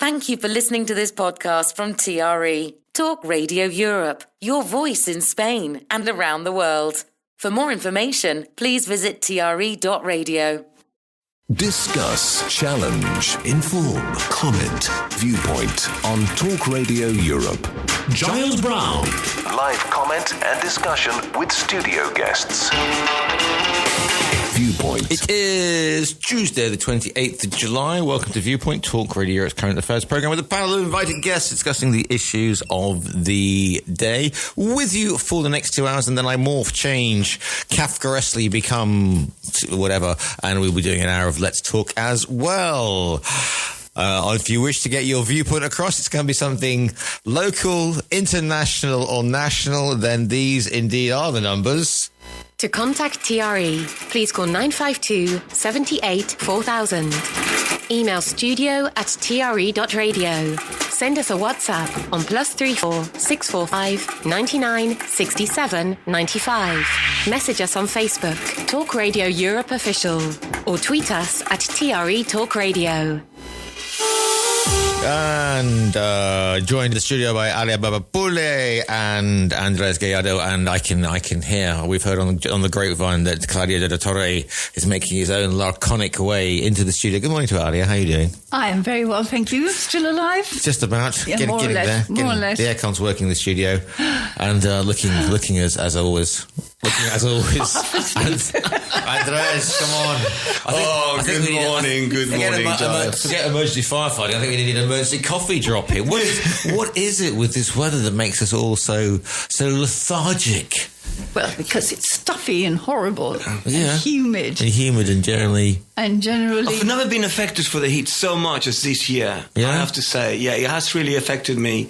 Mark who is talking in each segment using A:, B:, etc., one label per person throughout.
A: Thank you for listening to this podcast from TRE, Talk Radio Europe, your voice in Spain and around the world. For more information, please visit tre.radio.
B: Discuss, challenge, inform, comment, Viewpoint on Talk Radio Europe.
C: Giles Brown.
B: Live comment and discussion with studio guests. Viewpoint.
D: It is Tuesday, the 28th of July. Welcome to Viewpoint, Talk Radio Europe's current affairs program with a panel of invited guests discussing the issues of the day. With you for the next 2 hours, and then I morph, change, Kafkaesquely become whatever, and we'll be doing an hour of Let's Talk as well. If you wish to get your viewpoint across, it's going to be something local, international, or national, then these indeed are the numbers.
E: To contact TRE, please call 952 78 4000. Email studio@tre.radio. Send us a WhatsApp on +34 645 99 67 95. Message us on Facebook, Talk Radio Europe Official, or tweet us at TRE Talk Radio.
D: And joined in the studio by Alia Babapule and Andres Gallardo, and I can hear, we've heard on the grapevine that Claudio de la Torre is making his own laconic way into the studio. Good morning to Alia, how are you doing?
F: I am very well, thank you. Still alive?
D: Just about.
F: Yeah, more or less.
D: More or less. The aircon's working in the studio, and looking as always. Looking as always. Andres, come on.
G: Good morning, Giles.
D: Forget emergency firefighting. I think we need an emergency coffee drop here. What is it with this weather that makes us all so lethargic?
F: Well, because it's stuffy and horrible.
D: Yeah.
F: And humid.
D: And generally...
G: I've never been affected for the heat so much as this year.
D: Yeah?
G: I have to say. Yeah, it has really affected me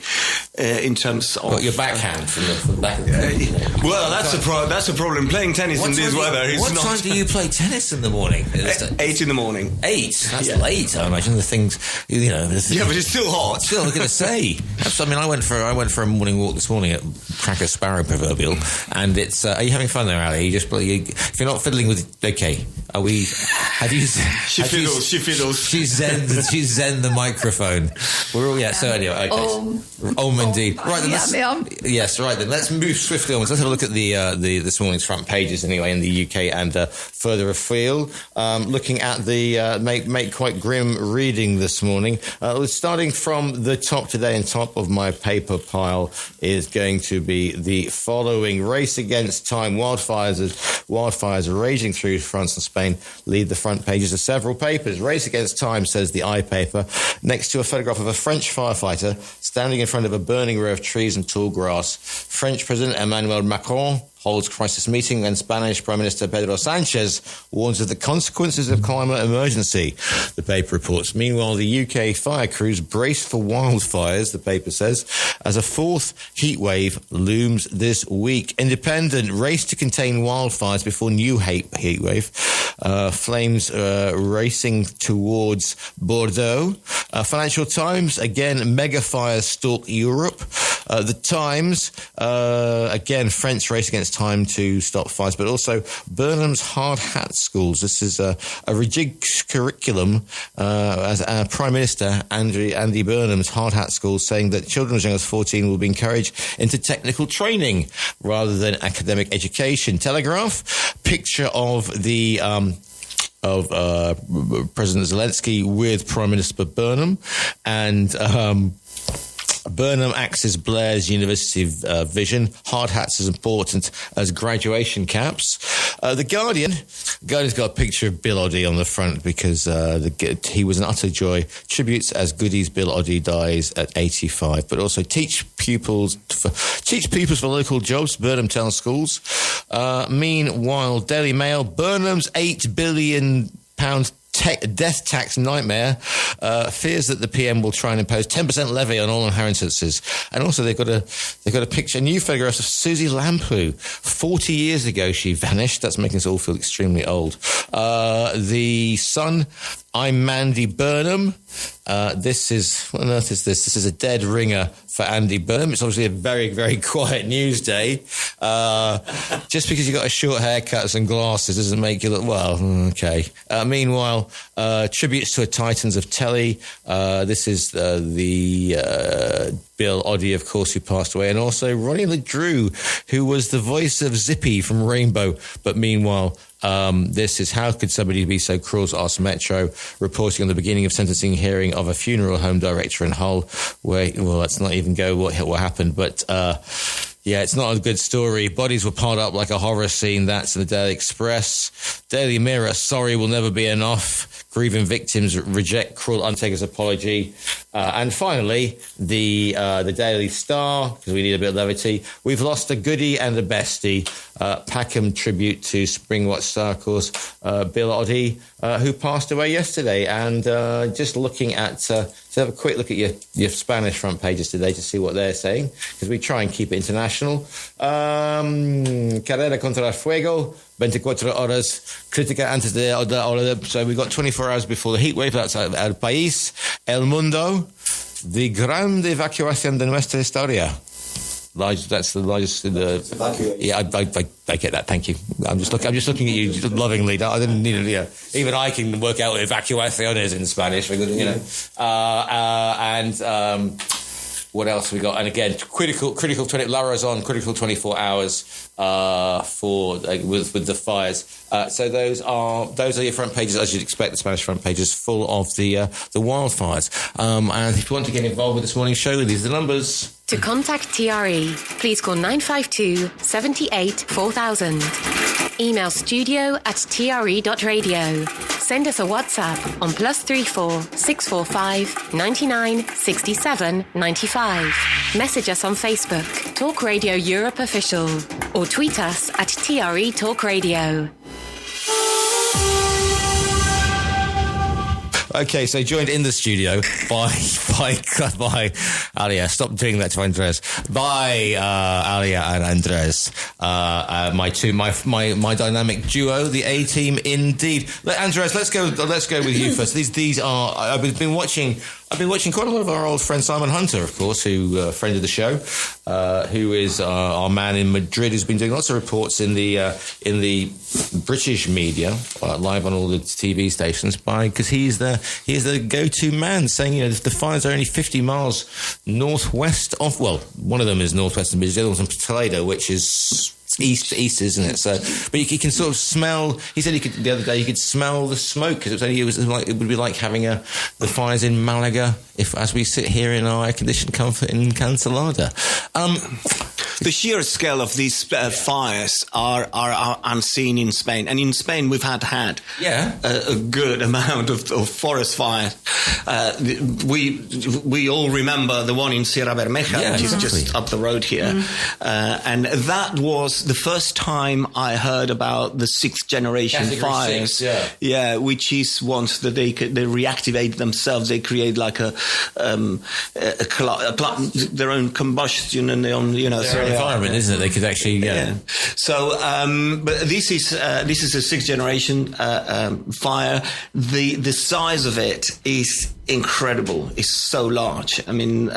G: in terms of...
D: What, your backhand from the back of the...
G: Well, that's a problem. Playing tennis in this weather is not...
D: What time do you play tennis in the morning?
G: 8 in the morning.
D: 8? That's late, I imagine. The things,
G: Yeah, but it's still hot.
D: Still, I was going to say. I mean, I went for a morning walk this morning at Cracker Sparrow proverbial, and it's... are you having fun there, Ali? If you're not fiddling with... Okay. Are we... She fiddles. She's zen the microphone. We're all... Yeah, so anyway. Okay. Indeed. Right, then yes, right then. Let's move swiftly on. Let's have a look at this morning's front pages anyway in the UK and further afield. Looking at the... make quite grim reading this morning. Starting from the top today, and top of my paper pile is going to be the following. Race against time. Wildfires are raging through France and Spain lead the front pages of several papers. Race against time, says the iPaper, next to a photograph of a French firefighter standing in front of a burning row of trees and tall grass. French President Emmanuel Macron holds crisis meeting, and Spanish Prime Minister Pedro Sanchez warns of the consequences of climate emergency, the paper reports. Meanwhile, the UK fire crews brace for wildfires, the paper says, as a fourth heat wave looms this week. Independent, race to contain wildfires before new heat wave. Flames racing towards Bordeaux. Financial Times, again, mega fires stalk Europe. The Times, again, French race against time to stop fires, but also Burnham's hard hat schools. This is a rejigged curriculum as our Prime Minister, Andy Burnham's hard hat schools, saying that children as young as 14 will be encouraged into technical training rather than academic education. Telegraph, picture of the... of President Zelensky with Prime Minister Burnham, and Burnham axes Blair's university vision. Hard hats as important as graduation caps. The Guardian's got a picture of Bill Oddie on the front because he was an utter joy. Tributes as Goodies Bill Oddie dies at 85. But also teach pupils for local jobs. Burnham Town Schools. Meanwhile, Daily Mail, Burnham's £8 billion death tax nightmare, fears that the PM will try and impose 10% levy on all inheritances. And also they've got a picture, a new photograph of Susie Lampu. 40 years ago she vanished. That's making us all feel extremely old. The Sun, I'm Mandy Burnham. This is, what on earth is this? This is a dead ringer for Andy Burnham. It's obviously a very, very quiet news day. Just because you got a short haircut and some glasses doesn't make you look, well, okay. Meanwhile, tributes to a Titans of Telly. This is the Bill Oddie, of course, who passed away, and also Ronnie LeDrew, who was the voice of Zippy from Rainbow. But meanwhile, this is How Could Somebody Be So Cruel to Ask Metro, reporting on the beginning of sentencing hearing of a funeral home director in Hull, where, well, let's not even go what happened, but yeah, it's not a good story. Bodies were piled up like a horror scene. That's in the Daily Express. Daily Mirror, sorry will never be enough. Grieving victims reject cruel Undertaker's apology. And finally, the Daily Star, because we need a bit of levity. We've lost a goodie and a bestie. Packham tribute to Springwatch Circles. Bill Oddie, who passed away yesterday. And just looking at, to have a quick look at your Spanish front pages today to see what they're saying, because we try and keep it international. Carrera contra el fuego. 24 horas, crítica antes de so we've got 24 hours before the heat wave. That's El País, El Mundo, the grande evacuación de nuestra historia. That's the largest. Yeah, I get that. Thank you. I'm just looking at you lovingly. I didn't need it. Yeah, even I can work out what evacuaciones in Spanish. You know, what else we got? And again, critical 20. Lara's on critical 24 hours for with the fires. So those are your front pages, as you'd expect. The Spanish front pages full of the wildfires. And if you want to get involved with this morning's show, these are the numbers.
E: To contact TRE, please call 952 78 4000. Email studio@tre.radio. Send us a WhatsApp on +34 645 99 67 95. Message us on Facebook, Talk Radio Europe Official, or tweet us at TRE Talk Radio.
D: Okay, so joined in the studio by Alia. Stop doing that to Andres. By Alia and Andres, my dynamic duo, the A team indeed. Andres, let's go with you first. These are I've been watching quite a lot of our old friend Simon Hunter, of course, who friend of the show, who is our man in Madrid, who's been doing lots of reports in the British media, live on all the TV stations, because he's the go-to man, saying, you know, the fires are only 50 miles northwest of, well, one of them is northwest of Madrid, the other one's in Toledo, which is east, isn't it? So, but you can sort of smell. He said the other day you could smell the smoke, because it would be like having the fires in Malaga, as we sit here in our air-conditioned comfort in Cancelada.
G: The sheer scale of these fires are unseen in Spain, and in Spain we've had a good amount of forest fires. We all remember the one in Sierra Bermeja, which is just up the road here, and that was the first time I heard about the 6th generation fires. 6, which is once that they reactivate themselves, they create like their own combustion and their own,
D: environment, isn't it? They could actually,
G: So, but this is a 6th generation fire. The size of it is incredible. It's so large. I mean,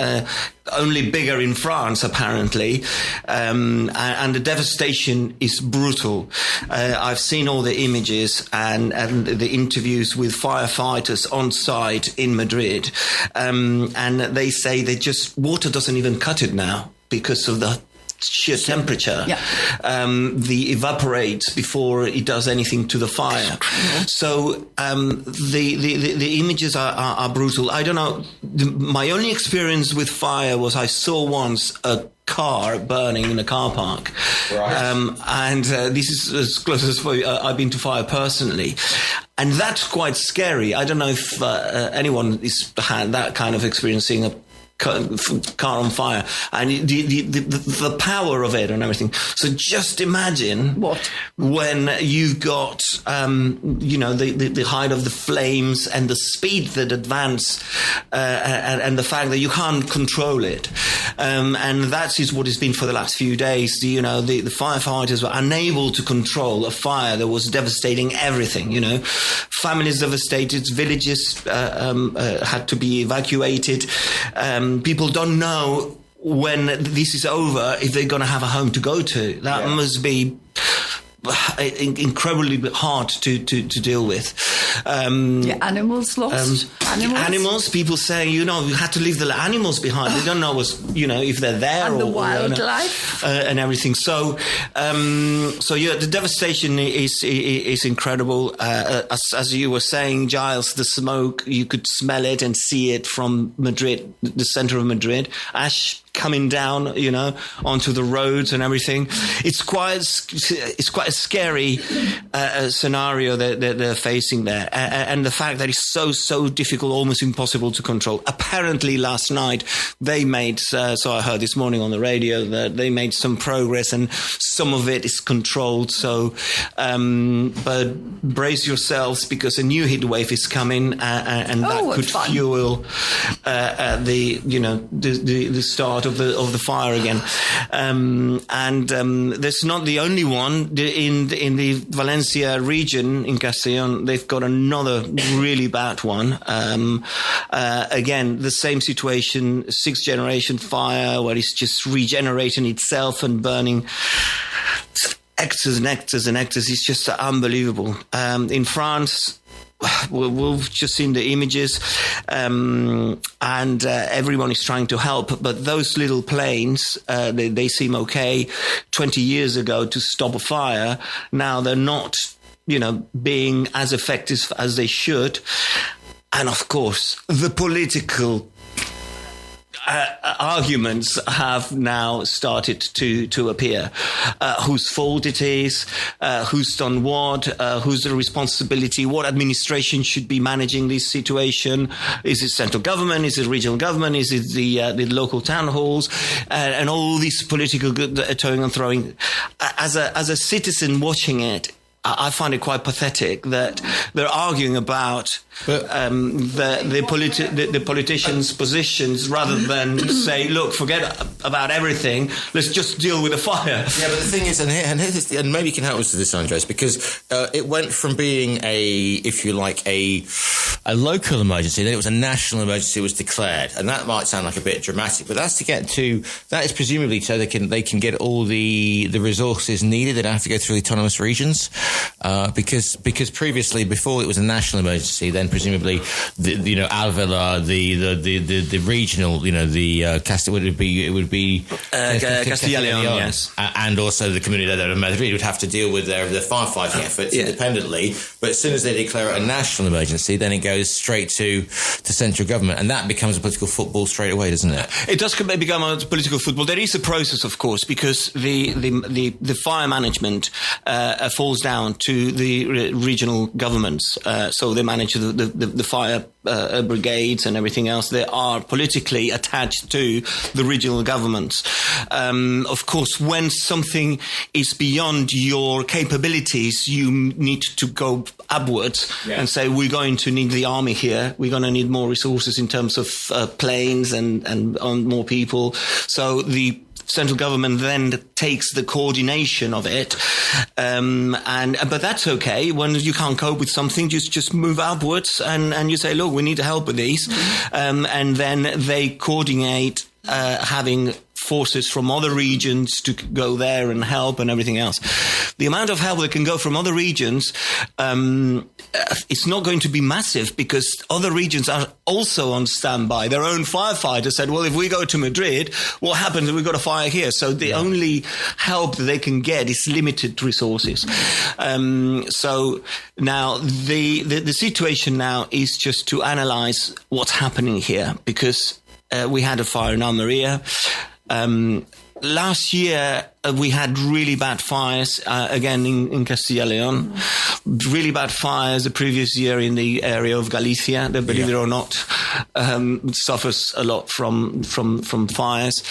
G: only bigger in France, apparently. And the devastation is brutal. I've seen all the images and the interviews with firefighters on site in Madrid. And they say water doesn't even cut it now because of the sheer temperature. They evaporate before it does anything to the fire. So the images are brutal. I don't know. My only experience with fire was I saw once a car burning in a car park. And this is as close as I've been to fire personally. And that's quite scary. I don't know if anyone has had that kind of experience, seeing a car on fire, and the power of it and everything. So just imagine when you've got the height of the flames and the speed that advance, and the fact that you can't control it, and that is what it's been for the last few days. The firefighters were unable to control a fire that was devastating everything, families devastated, villages had to be evacuated. People don't know when this is over if they're going to have a home to go to. That must be incredibly hard to deal with.
F: Animals lost.
G: Animals, people saying, we had to leave the animals behind. They don't know if they're there
F: and
G: or
F: the wildlife
G: and everything. So the devastation is incredible. As you were saying, Giles, the smoke, you could smell it and see it from Madrid, the center of Madrid. Ash coming down, onto the roads and everything. It's quite a scary scenario that they're facing there, and the fact that it's so difficult, almost impossible to control. Apparently, last night they made. So I heard this morning on the radio that they made some progress, and some of it is controlled. So, but brace yourselves because a new heat wave is coming, and that could fuel the start of the fire again. There's not the only one in the Valencia region in Castellón. They've got another really bad one. Again, the same situation, 6th generation fire where it's just regenerating itself and burning hectares and hectares and hectares. It's just unbelievable. In France, we've just seen the images, and everyone is trying to help. But those little planes, they seem okay 20 years ago to stop a fire. Now they're not, being as effective as they should. And of course, the political arguments have now started to appear. Whose fault it is, who's done what, who's the responsibility, what administration should be managing this situation. Is it central government? Is it regional government? Is it the local town halls? And all these political towing and throwing. As a citizen watching it, I find it quite pathetic that they're arguing about the politicians' positions rather than say, look, forget about everything. Let's just deal with the fire.
D: Yeah, but the thing is, and maybe you can help us with this, Andres, because it went from being a local emergency, then it was a national emergency was declared, and that might sound like a bit dramatic, but that is presumably so they can get all the resources needed. They don't have to go through the autonomous regions, because previously, before it was a national emergency, then presumably Alvela, the regional, it would be
G: Castilla y León, yes,
D: and also the Comunidad de Madrid would have to deal with their firefighting efforts independently. But as soon as they declare it a national emergency, then it goes straight to central government, and that becomes a political football straight away, doesn't it?
G: It does become a political football. There is a process, of course, because the fire management falls down to the regional governments. So they manage the fire brigades and everything else. They are politically attached to the regional governments. Of course, when something is beyond your capabilities, you need to go upwards and say, we're going to need the army here. We're going to need more resources in terms of planes and more people. So the central government then takes the coordination of it, but that's okay. When you can't cope with something, just move upwards and you say, look, we need help with these, and then they coordinate, having forces from other regions to go there and help and everything else. The amount of help that can go from other regions, it's not going to be massive because other regions are also on standby. Their own firefighters said, well, if we go to Madrid, what happens if we've got a fire here? So the only help that they can get is limited resources. So now the situation now is just to analyze what's happening here, because we had a fire in Almeria. Last year, we had really bad fires, again in Castilla y León. Really bad fires the previous year in the area of Galicia, that, believe it or not, suffers a lot from fires.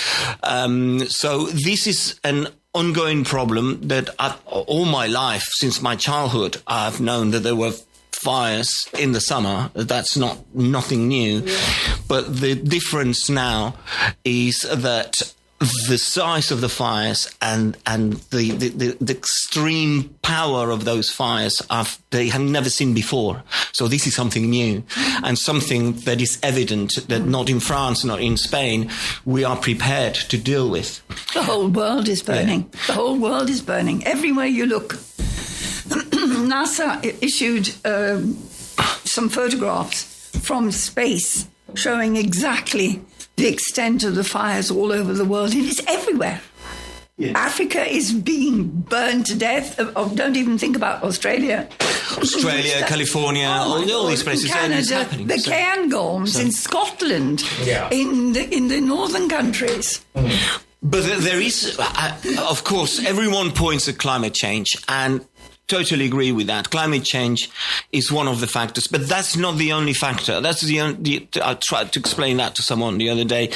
G: So this is an ongoing problem that all my life, since my childhood, I've known that there were fires in the summer. That's nothing new. But the difference now is that the size of the fires and the extreme power of those fires they have never seen before. So this is something new and something that is evident that not in France, not in Spain, we are prepared to deal with.
F: The whole world is burning. Yeah. The whole world is burning. Everywhere you look. NASA issued some photographs from space showing exactly the extent of the fires all over the world. It is everywhere. Yeah. Africa is being burned to death. Don't even think about Australia.
G: California, all these places.
F: Canada, the Cairngorms in Scotland, in the northern countries.
G: But there is, of course, everyone points at climate change, and totally agree with that. Climate change is one of the factors, but that's not the only factor. That's I tried to explain that to someone the other day.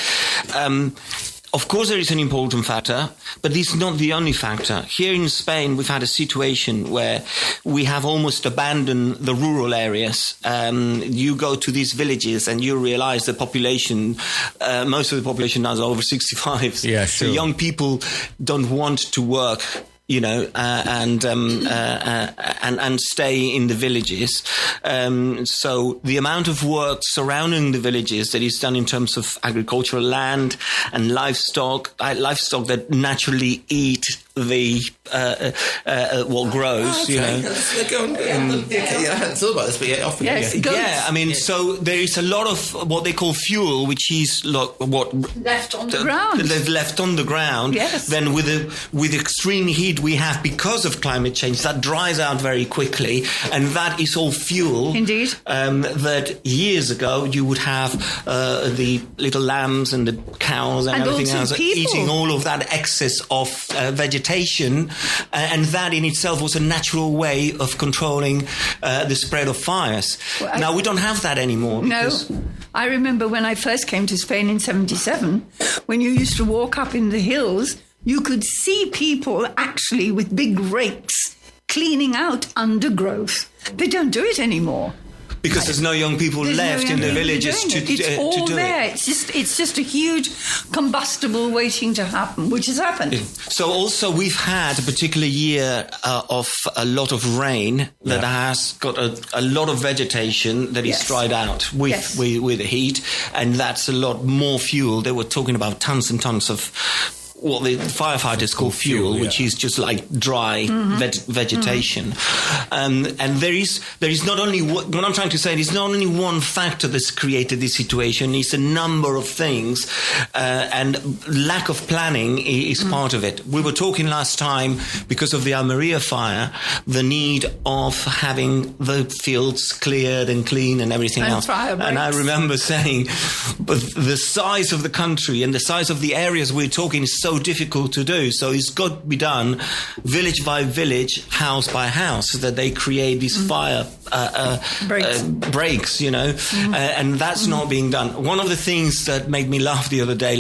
G: Of course, there is an important factor, but this is not the only factor. Here in Spain, we've had a situation where we have almost abandoned the rural areas. You go to these villages and you realize the population, most of the population now is over 65.
D: Yeah, sure.
G: So young people don't want to work, and stay in the villages. So the amount of work surrounding the villages that is done in terms of agricultural land and livestock that naturally eat what grows,
D: I hadn't thought about this, but often.
F: Yes,
G: so there is a lot of what they call fuel, which is what
F: left on the ground.
G: Left on the ground.
F: Yes.
G: Then with extreme heat we have because of climate change, that dries out very quickly, and that is all fuel.
F: Indeed.
G: That years ago you would have the little lambs and the cows and everything else eating all of that excess of vegetation. And that in itself was a natural way of controlling the spread of fires. Well, now we don't have that anymore.
F: No. I remember when I first came to Spain in 1977, when you used to walk up in the hills, you could see people actually with big rakes cleaning out undergrowth. They don't do it anymore.
G: Because there's no young people left in the villages to do it.
F: It's all there. It's just a huge combustible waiting to happen, which has happened.
G: So also we've had a particular year of a lot of rain that has got a lot of vegetation that is dried out with the heat, and that's a lot more fuel. They were talking about tons and tons of what the firefighters call fuel, which is just like dry vegetation. And there is not only what I'm trying to say is not only one factor that's created this situation, it's a number of things, and lack of planning is part of it. We were talking last time, because of the Almeria fire, the need of having the fields cleared and clean and everything else. And I remember saying, but the size of the country and the size of the areas we're talking is so difficult to do. So it's got to be done village by village, house by house, so that they create these fire breaks, and that's not being done. One of the things that made me laugh the other day,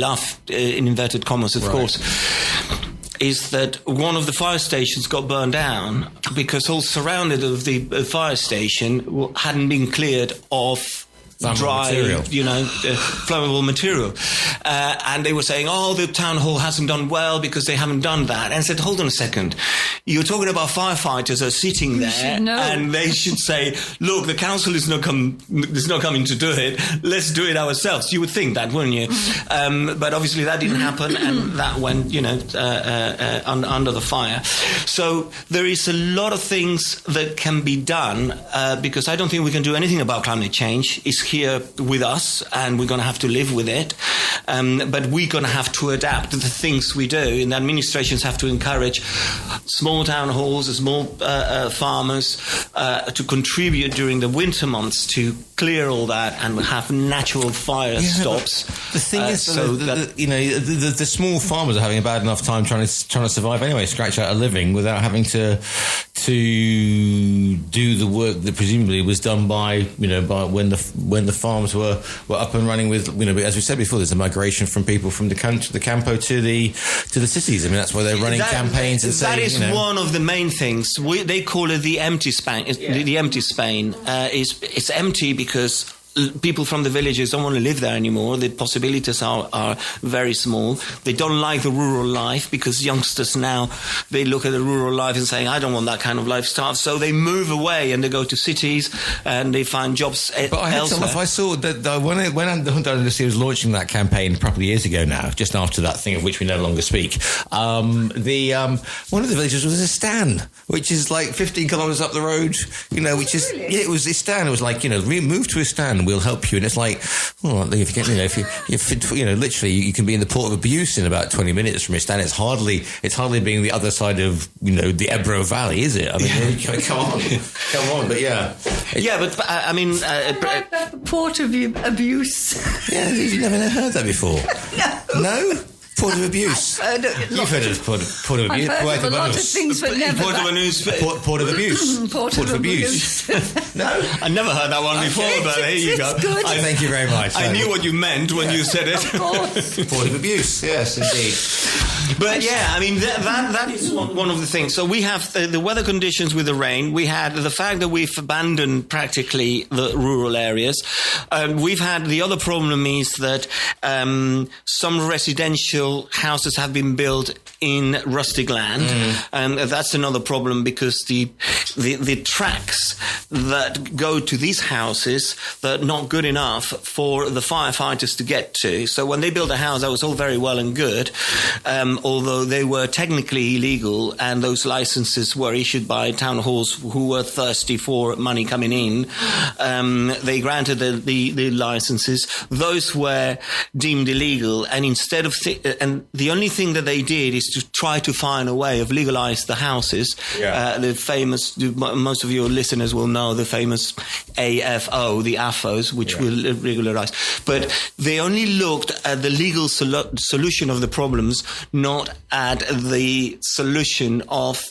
G: in inverted commas, of course, is that one of the fire stations got burned down because all surrounded of the fire station hadn't been cleared of dry, flammable material. And they were saying, the town hall hasn't done well because they haven't done that. And I said, hold on a second. You're talking about firefighters are sitting there and they should say, look, the council is not coming to do it. Let's do it ourselves. You would think that, wouldn't you? But obviously that didn't happen, and that went, under the fire. So there is a lot of things that can be done, because I don't think we can do anything about climate change. It's here with us, and we're going to have to live with it. But we're going to have to adapt to the things we do, and the administrations have to encourage small town halls, small farmers to contribute during the winter months to clear all that and have natural fire stops.
D: The thing is, the small farmers are having a bad enough time trying to survive anyway, scratch out a living without having to do the work that presumably was done by when the farms were up and running with, as we said before, there's a migration from people from the campo to the cities. I mean, that's why they're running campaigns and saying,
G: that is one of the main things. They call it the empty Spain. The empty Spain. It's empty because people from the villages don't want to live there anymore. The possibilities are very small. They don't like the rural life because youngsters now, they look at the rural life and saying, I don't want that kind of lifestyle. So they move away and they go to cities and they find jobs elsewhere.
D: I saw that when the Hyundai Industry was launching that campaign a couple of years ago now, just after that thing of which we no longer speak, one of the villages was a stan, which is like 15 kilometres up the road, which is,
F: really?
D: yeah, it was a stan. It was like, move to a stan, we'll help you. And it's like, literally you can be in the port of abuse in about 20 minutes from a stan. It's hardly being the other side of, the Ebro Valley, is it? I mean, come on, but yeah.
G: But I mean...
F: the port of abuse.
D: Yeah, you've never heard that before. No? Port of abuse. You've heard of port of abuse.
F: I've heard of a lot of things, but never
G: Port of abuse.
D: Port of abuse.
F: Port of abuse.
D: No,
G: I never heard that one before, but there you go.
F: Good.
D: Thank you very much.
G: I knew what you meant when you said it.
F: Of course.
D: Port of abuse. Yes, indeed.
G: But yeah, I mean that is one of the things. So we have the weather conditions with the rain. We had the fact that we've abandoned practically the rural areas. We've had the other problem is that some residential houses have been built in rustic land, and that's another problem because the tracks that go to these houses that are not good enough for the firefighters to get to. So when they built a house, that was all very well and good, although they were technically illegal, and those licenses were issued by town halls who were thirsty for money coming in. They granted the licenses. Those were deemed illegal, and instead of and the only thing that they did is to try to find a way of legalize the houses. Yeah. The famous, most of your listeners will know the famous AFO, the AFOs, which will regularize. But they only looked at the legal solution of the problems, not at the solution of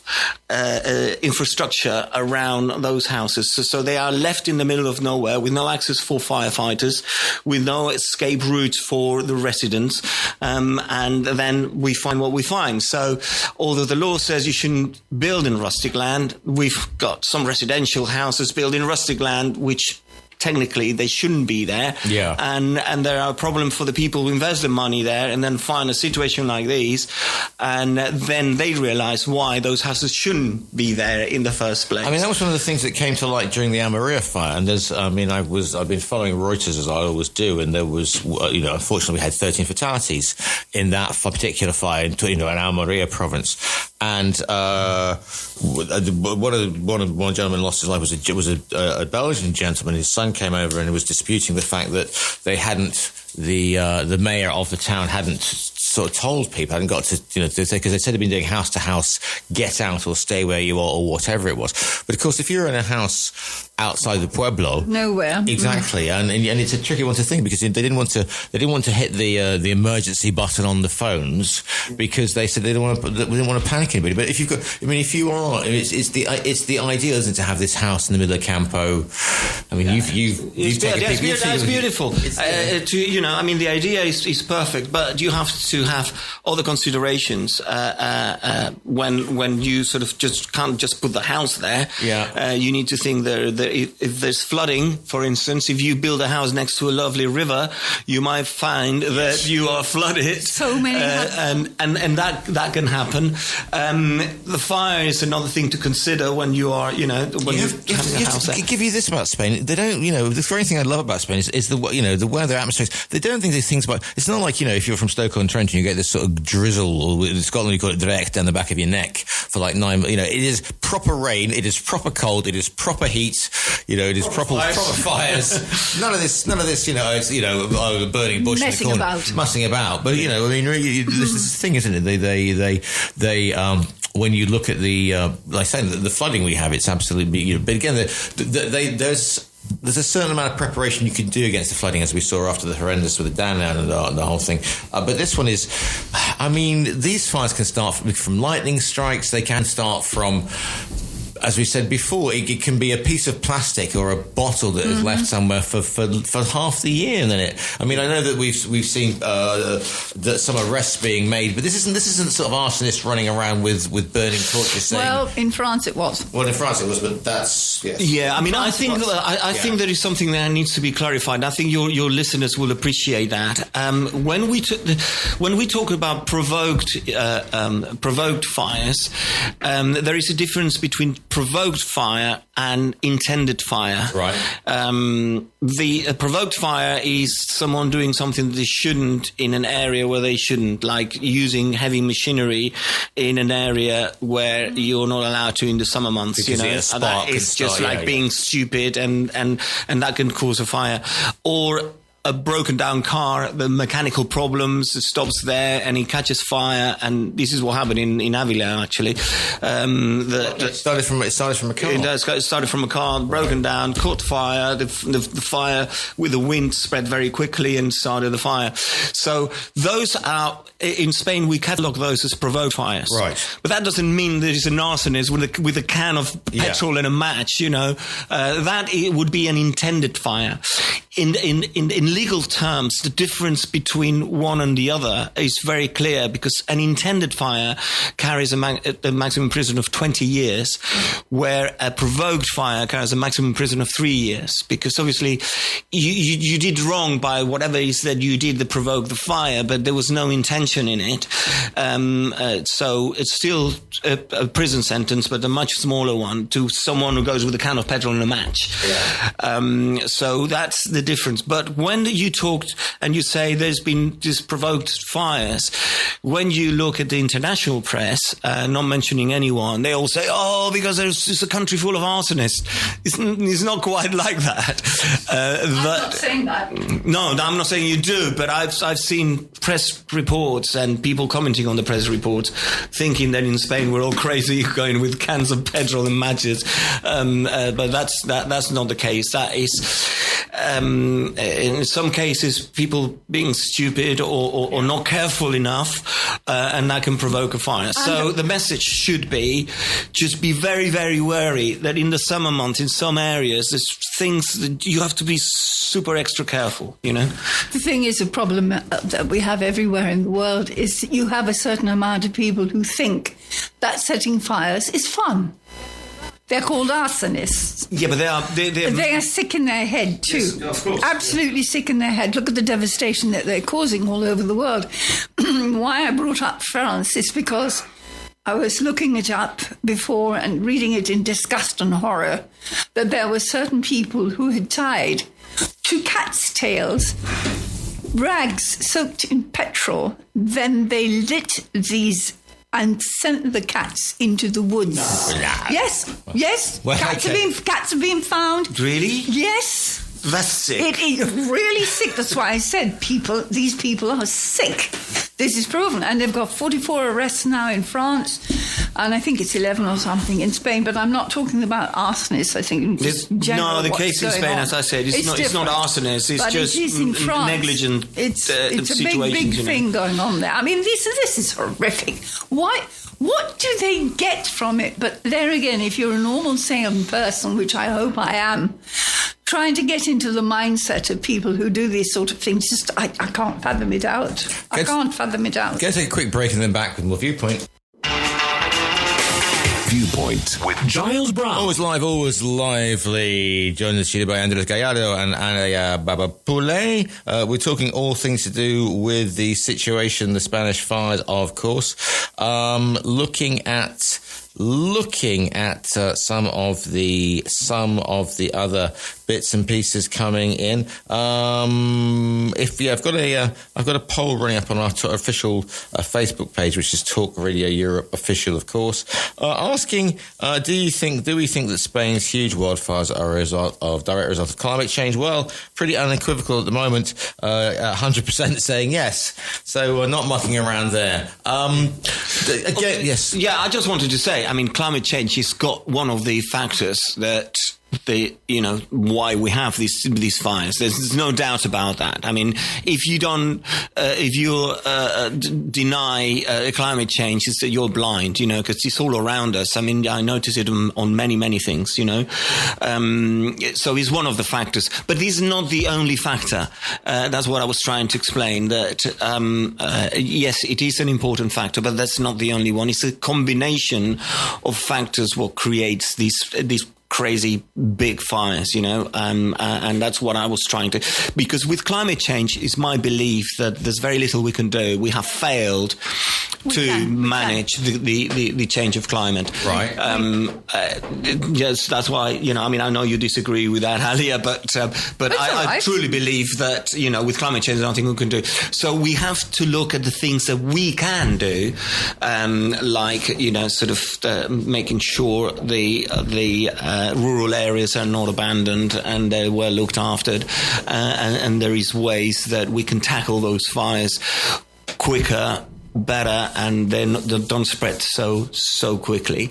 G: infrastructure around those houses. So they are left in the middle of nowhere with no access for firefighters, with no escape routes for the residents, and then we find what we find. So although the law says you shouldn't build in rustic land, we've got some residential houses built in rustic land, which technically they shouldn't be there. Yeah. And there are a problem for the people who invest the money there and then find a situation like these, and then they realize why those houses shouldn't be there in the first place.
D: I mean, that was one of the things that came to light during the Amaria fire. And I've been following Reuters as I always do, and there was, unfortunately we had 13 fatalities in that particular fire in Almeria province. And one gentleman lost his life was a Belgian gentleman. His son came over and was disputing the fact that they hadn't, the mayor of the town hadn't sort of told people, hadn't got to, because they said they'd been doing house to house, get out or stay where you are or whatever it was. But of course, if you're in a house outside the pueblo,
F: nowhere,
D: exactly, and it's a tricky one to think because they didn't want to hit the emergency button on the phones because they said they didn't want to panic anybody. But if it's the ideal, isn't it, to have this house in the middle of Campo? I mean, you've taken
G: it's beautiful. The idea is perfect, but you have to have other considerations when you sort of just can't just put the house there. Yeah. You need to think if there's flooding, for instance, if you build a house next to a lovely river, you might find that you are flooded.
F: So many
G: and that can happen. The fire is another thing to consider when you are, you're having a house there.
D: Give you this about Spain. They don't, the very thing I love about Spain is the weather, atmosphere. They don't think these things about. It's not like, if you're from Stoke-on-Trent and you get this sort of drizzle, or in Scotland you call it drecht down the back of your neck for like 9. It is proper rain. It is proper cold. It is proper heat. It is proper fires. None of this. It's burning bush
F: messing
D: in the corner, messing about. But this is the thing, isn't it? They when you look at the like saying the flooding we have, it's absolutely. But again, there's a certain amount of preparation you can do against the flooding, as we saw after the horrendous with the download and the whole thing. But this one is, these fires can start from lightning strikes. They can start from as we said before, it can be a piece of plastic or a bottle that is left somewhere for half the year, and then I mean, I know that we've seen that some arrests being made, but this isn't sort of arsonists running around with burning torches saying.
F: Well, in France it was.
D: Well, in France it was, but that's yes.
G: Yeah. I mean, I think there is something that needs to be clarified. I think your listeners will appreciate that. When we talk about provoked fires, there is a difference between provoked fire and intended fire.
D: Right.
G: The provoked fire is someone doing something they shouldn't in an area where they shouldn't, like using heavy machinery in an area where you're not allowed to in the summer months.
D: Because
G: It's just like being stupid, and that can cause a fire. Or a broken down car, the mechanical problems, it stops there and it catches fire, and this is what happened in Avila actually.
D: It started from a car.
G: It started from a car, broken down, caught fire. The fire with the wind spread very quickly and started the fire. So those are, in Spain we catalogue those as provoked fires.
D: Right.
G: But that doesn't mean there is an arsonist with a can of petrol and a match. That it would be an intended fire. In legal terms, the difference between one and the other is very clear, because an intended fire carries a maximum prison of 20 years, where a provoked fire carries a maximum prison of 3 years. Because obviously you did wrong by whatever it is that you did that provoked the fire, but there was no intention in it. So it's still a prison sentence, but a much smaller one to someone who goes with a can of petrol and a match. Yeah. So that's the difference. But when you talked and you say there's been these provoked fires, when you look at the international press, not mentioning anyone, they all say, because there's a country full of arsonists. It's not quite like that.
F: I'm not saying that.
G: No, I'm not saying you do, but I've seen press reports and people commenting on the press reports thinking that in Spain we're all crazy going with cans of petrol and matches. But that's not the case. That is, in some cases, people being stupid or not careful enough, and that can provoke a fire. So the message should be, just be very, very wary that in the summer months, in some areas, there's things that you have to be super extra careful,
F: The thing is, a problem that we have everywhere in the world is you have a certain amount of people who think that setting fires is fun. They're called arsonists.
G: Yeah, but
F: they are sick in their head too.
G: Yes, of course.
F: Absolutely sick in their head. Look at the devastation that they're causing all over the world. Why I brought up France is because I was looking it up before and reading it in disgust and horror, that there were certain people who had tied to cats' tails rags soaked in petrol. Then they lit these and sent the cats into the woods.
D: No.
F: Yes.
D: Well,
F: cats have been found.
G: Really?
F: Yes.
G: That's sick.
F: It is really sick. That's why I said these people are sick. This is proven. And they've got 44 arrests now in France, and I think it's 11 or something in Spain, but I'm not talking about arsonists. I think just
G: no, the case in Spain, as I said, it's not arsonists, it's just negligent
F: it's a big
G: situations.
F: Thing going on there. I mean, this is horrific. What do they get from it? But there again, if you're a normal sane person, which I hope I am, trying to get into the mindset of people who do these sort of things, just I can't fathom it out. I can't fathom it out.
D: Going to take a quick break and then back with more Viewpoint.
B: Viewpoint with
C: Giles Brown.
D: Always live, always lively. Joined in the studio by Andres Gallardo and Ana Babapule. We're talking all things to do with the situation, the Spanish fires, of course. Looking at some of the other bits and pieces coming in. I've got a poll running up on our official Facebook page, which is Talk Radio Europe official, of course, asking, do we think that Spain's huge wildfires are a direct result of climate change? Well, pretty unequivocal at the moment. 100% saying yes. So we're not mucking around there. Again, yes.
G: Yeah, I just wanted to say, I mean, climate change has got one of the factors that why we have these fires. There's no doubt about that. I mean, if you deny climate change, it's that you're blind, because it's all around us. I mean, I notice it on many, many things, so it's one of the factors, but this is not the only factor. That's what I was trying to explain, that yes, it is an important factor, but that's not the only one. It's a combination of factors what creates these crazy big fires, and that's what I was trying to, because with climate change, it's my belief that there's very little we can do. We have failed to manage the change of climate.
D: Right.
G: Yes, that's why, I know you disagree with that, Alia, but I truly believe that, with climate change, there's nothing we can do. So we have to look at the things that we can do, like, making sure the rural areas are not abandoned and they're well looked after, and there is ways that we can tackle those fires quicker, better, and then don't spread so quickly.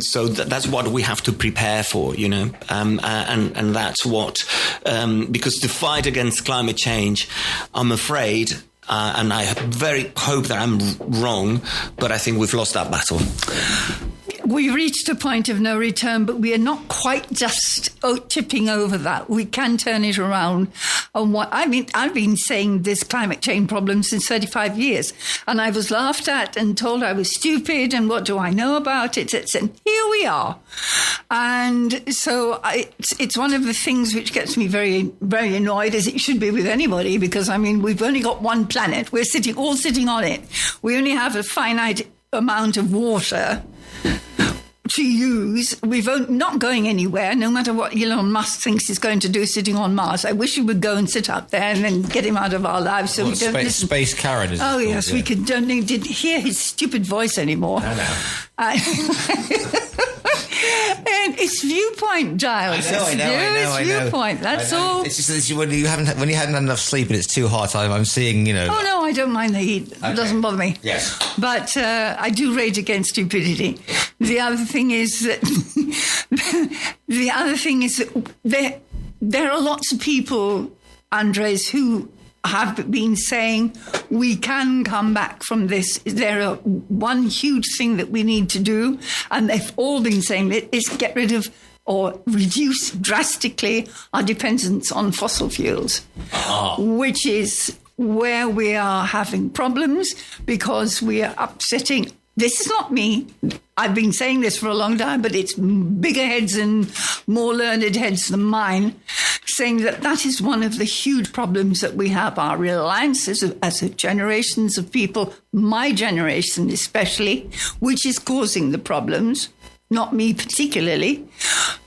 G: So that's what we have to prepare for, and that's what, because the fight against climate change, I'm afraid, and I very hope that I'm wrong, but I think we've lost that battle.
F: We've reached a point of no return, but we are not quite just tipping over that. We can turn it around. I've been saying this climate change problem since 35 years, and I was laughed at and told I was stupid, and what do I know about it? And here we are. And so it's one of the things which gets me very, very annoyed, as it should be with anybody, because, we've only got one planet. We're all sitting on it. We only have a finite amount of water to use. We're not going anywhere, no matter what Elon Musk thinks he's going to do sitting on Mars. I wish he would go and sit up there and then get him out of our lives. So we don't listen.
D: Space Karen is.
F: Oh, yes, we don't need to hear his stupid voice anymore.
D: I know.
F: And it's Viewpoint, Giles.
D: I know.
F: It's Viewpoint. That's all.
D: It's just when you haven't had enough sleep and it's too hot. I'm seeing,
F: Oh no, I don't mind the heat. Okay. It doesn't bother me.
D: Yes.
F: But I do rage against stupidity. The other thing is that there are lots of people, Andres, who have been saying we can come back from this. There are one huge thing that we need to do, and they've all been saying it, is get rid of or reduce drastically our dependence on fossil fuels, which is where we are having problems because we are upsetting. This is not me. I've been saying this for a long time, but it's bigger heads and more learned heads than mine saying that is one of the huge problems that we have, our reliance as generations of people, my generation especially, which is causing the problems, not me particularly,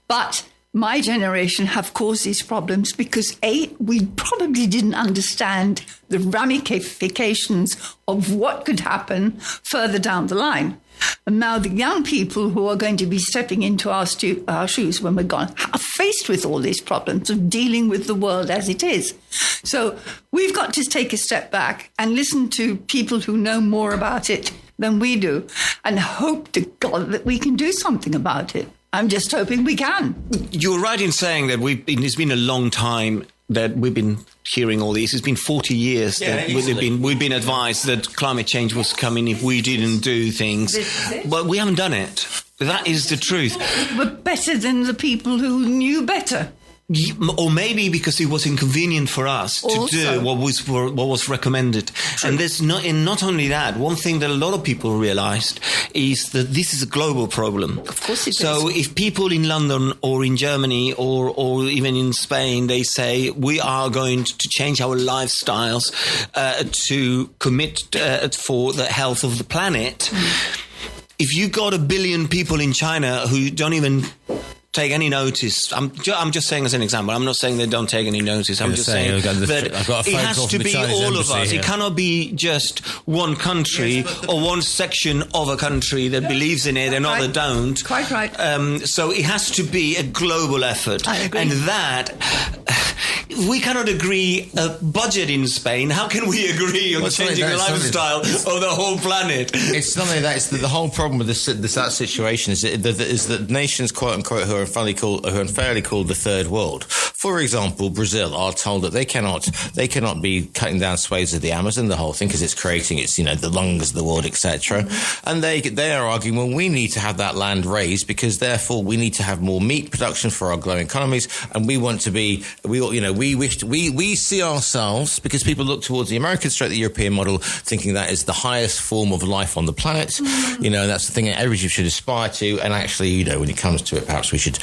F: but my generation have caused these problems because, A, we probably didn't understand the ramifications of what could happen further down the line. And now the young people who are going to be stepping into our shoes when we're gone are faced with all these problems of dealing with the world as it is. So we've got to take a step back and listen to people who know more about it than we do and hope to God that we can do something about it. I'm just hoping we can.
G: You're right in saying that it's been a long time that we've been hearing all this. It's been 40 years that we've been advised that climate change was coming if we didn't do things. But we haven't done it. That is the truth.
F: We're better than the people who knew better.
G: Or maybe because it was inconvenient for us to do what was recommended. True. And there's not only that, one thing that a lot of people realized is that this is a global problem.
F: Of course it is.
G: So if people in London or in Germany or even in Spain, they say we are going to change our lifestyles to commit for the health of the planet. If you got 1 billion people in China who don't even take any notice. I'm just saying as an example. I'm not saying they don't take any notice. I'm just saying that it has to be all of us. It cannot be just one country or one section of a country that believes in it and others don't.
F: Quite right.
G: So it has to be a global effort.
F: I agree.
G: And that if we cannot agree a budget in Spain, how can we agree on changing the lifestyle of the whole planet?
D: It's something that it's the whole problem with that situation is that nations, quote unquote, who are unfairly called the third world. For example, Brazil are told that they cannot be cutting down swathes of the Amazon, the whole thing, because it's creating the lungs of the world, etc. And they are arguing, well, we need to have that land raised because therefore we need to have more meat production for our growing economies, and we want to be we see ourselves, because people look towards the American the European model, thinking that is the highest form of life on the planet. That's the thing that everybody should aspire to. And actually, when it comes to it, perhaps we should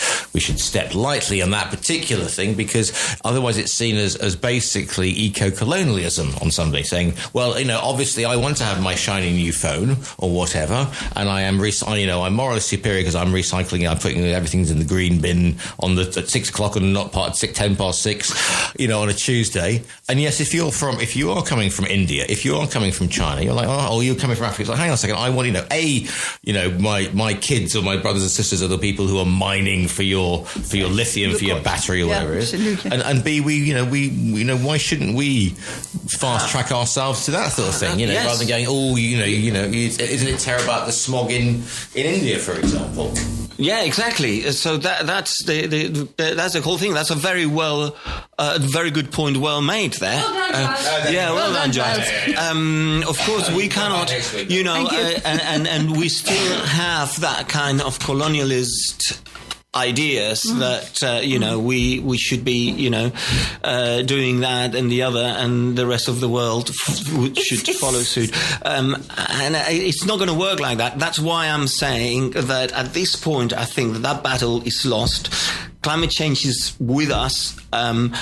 D: step lightly on that particular thing, because otherwise it's seen as basically eco-colonialism on somebody saying, well, obviously I want to have my shiny new phone or whatever, and I'm I'm morally superior because I'm recycling. I'm putting everything in the green bin at 6 o'clock and not 10 past 6, on a Tuesday. And yes, if you are coming from India, if you are coming from China, you're like, oh, you're coming from Africa. It's like, hang on a second, I want, my kids or my brothers and sisters are the people who are mining for your lithium, for your battery or whatever it is. And B, why shouldn't we fast track ourselves to that sort of thing,
G: yes.
D: rather than going, isn't it terrible about the smog in India, for example?
G: Yeah, exactly. So that's the whole thing. That's a very good point, well made there. Well done, Giles. Of course, we cannot, and we still have that kind of colonialist ideas that we should be doing that and the other, and the rest of the world should follow suit, and it's not going to work like that. That's why I'm saying that at this point I think that battle is lost. Climate change is with us, and